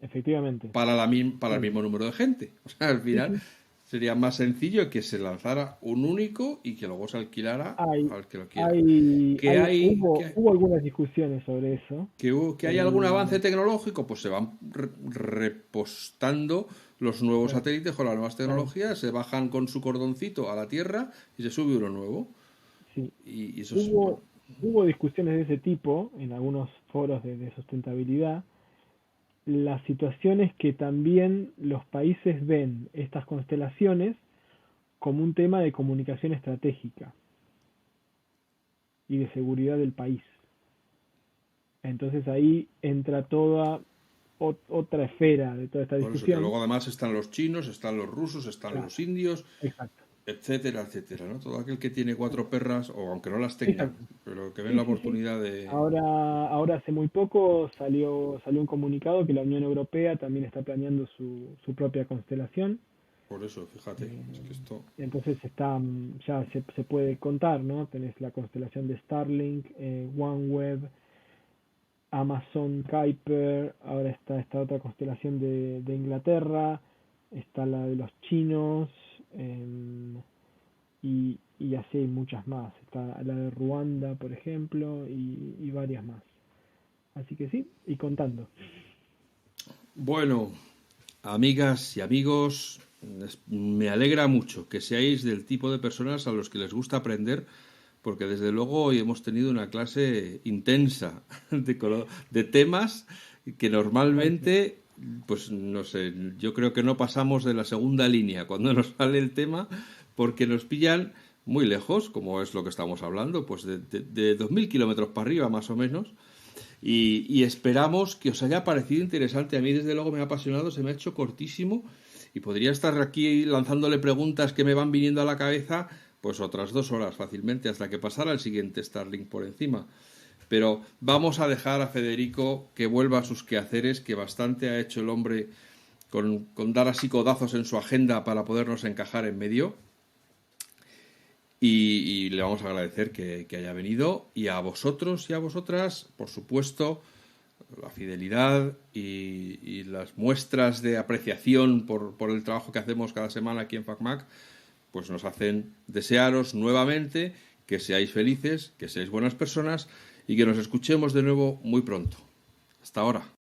efectivamente. para el Sí, mismo número de gente. O sea, al sí, final, sí. Sería más sencillo que se lanzara un único y que luego se alquilara Hay, al que lo quiera. ¿Que hay, que, hubo algunas discusiones sobre eso. que hay algún avance tecnológico? Pues se van repostando los nuevos Claro, satélites con las nuevas claro, tecnologías, se bajan con su cordoncito a la Tierra y se sube uno nuevo. sí. Y eso es, bueno, Hubo discusiones de ese tipo en algunos foros de sustentabilidad. La situación es que también los países ven estas constelaciones como un tema de comunicación estratégica y de seguridad del país. Entonces ahí entra toda otra esfera de toda esta por eso que discusión. luego además están los chinos, están los rusos, están Claro, los indios, exacto, etcétera, etcétera, ¿no? Todo aquel que tiene cuatro perras, o aunque no las tenga, exacto. pero que ven Sí, la sí, sí. oportunidad de... Ahora hace muy poco salió un comunicado que la Unión Europea también está planeando su propia constelación. Por eso, fíjate, es que esto... Entonces ya se puede contar, ¿no? Tenés la constelación de Starlink, OneWeb, Amazon Kuiper, ahora está esta otra constelación de Inglaterra, está la de los chinos, y así hay muchas más. Está la de Ruanda, por ejemplo, y varias más. Así que sí, y contando. Bueno, amigas y amigos, me alegra mucho que seáis del tipo de personas a los que les gusta aprender, porque desde luego hoy hemos tenido una clase intensa de temas que normalmente, pues no sé, yo creo que no pasamos de la segunda línea cuando nos sale el tema, porque nos pillan muy lejos, como es lo que estamos hablando, pues de 2000 kilómetros para arriba más o menos. Y esperamos que os haya parecido interesante. A mí, desde luego, me ha apasionado, se me ha hecho cortísimo y podría estar aquí lanzándole preguntas que me van viniendo a la cabeza, pues otras 2 horas fácilmente, hasta que pasara el siguiente Starlink por encima. Pero vamos a dejar a Federico que vuelva a sus quehaceres, que bastante ha hecho el hombre con dar así codazos en su agenda para podernos encajar en medio. Y le vamos a agradecer que haya venido. Y a vosotros y a vosotras, por supuesto, la fidelidad y las muestras de apreciación por el trabajo que hacemos cada semana aquí en FacMac, pues nos hacen desearos nuevamente que seáis felices, que seáis buenas personas y que nos escuchemos de nuevo muy pronto. Hasta ahora.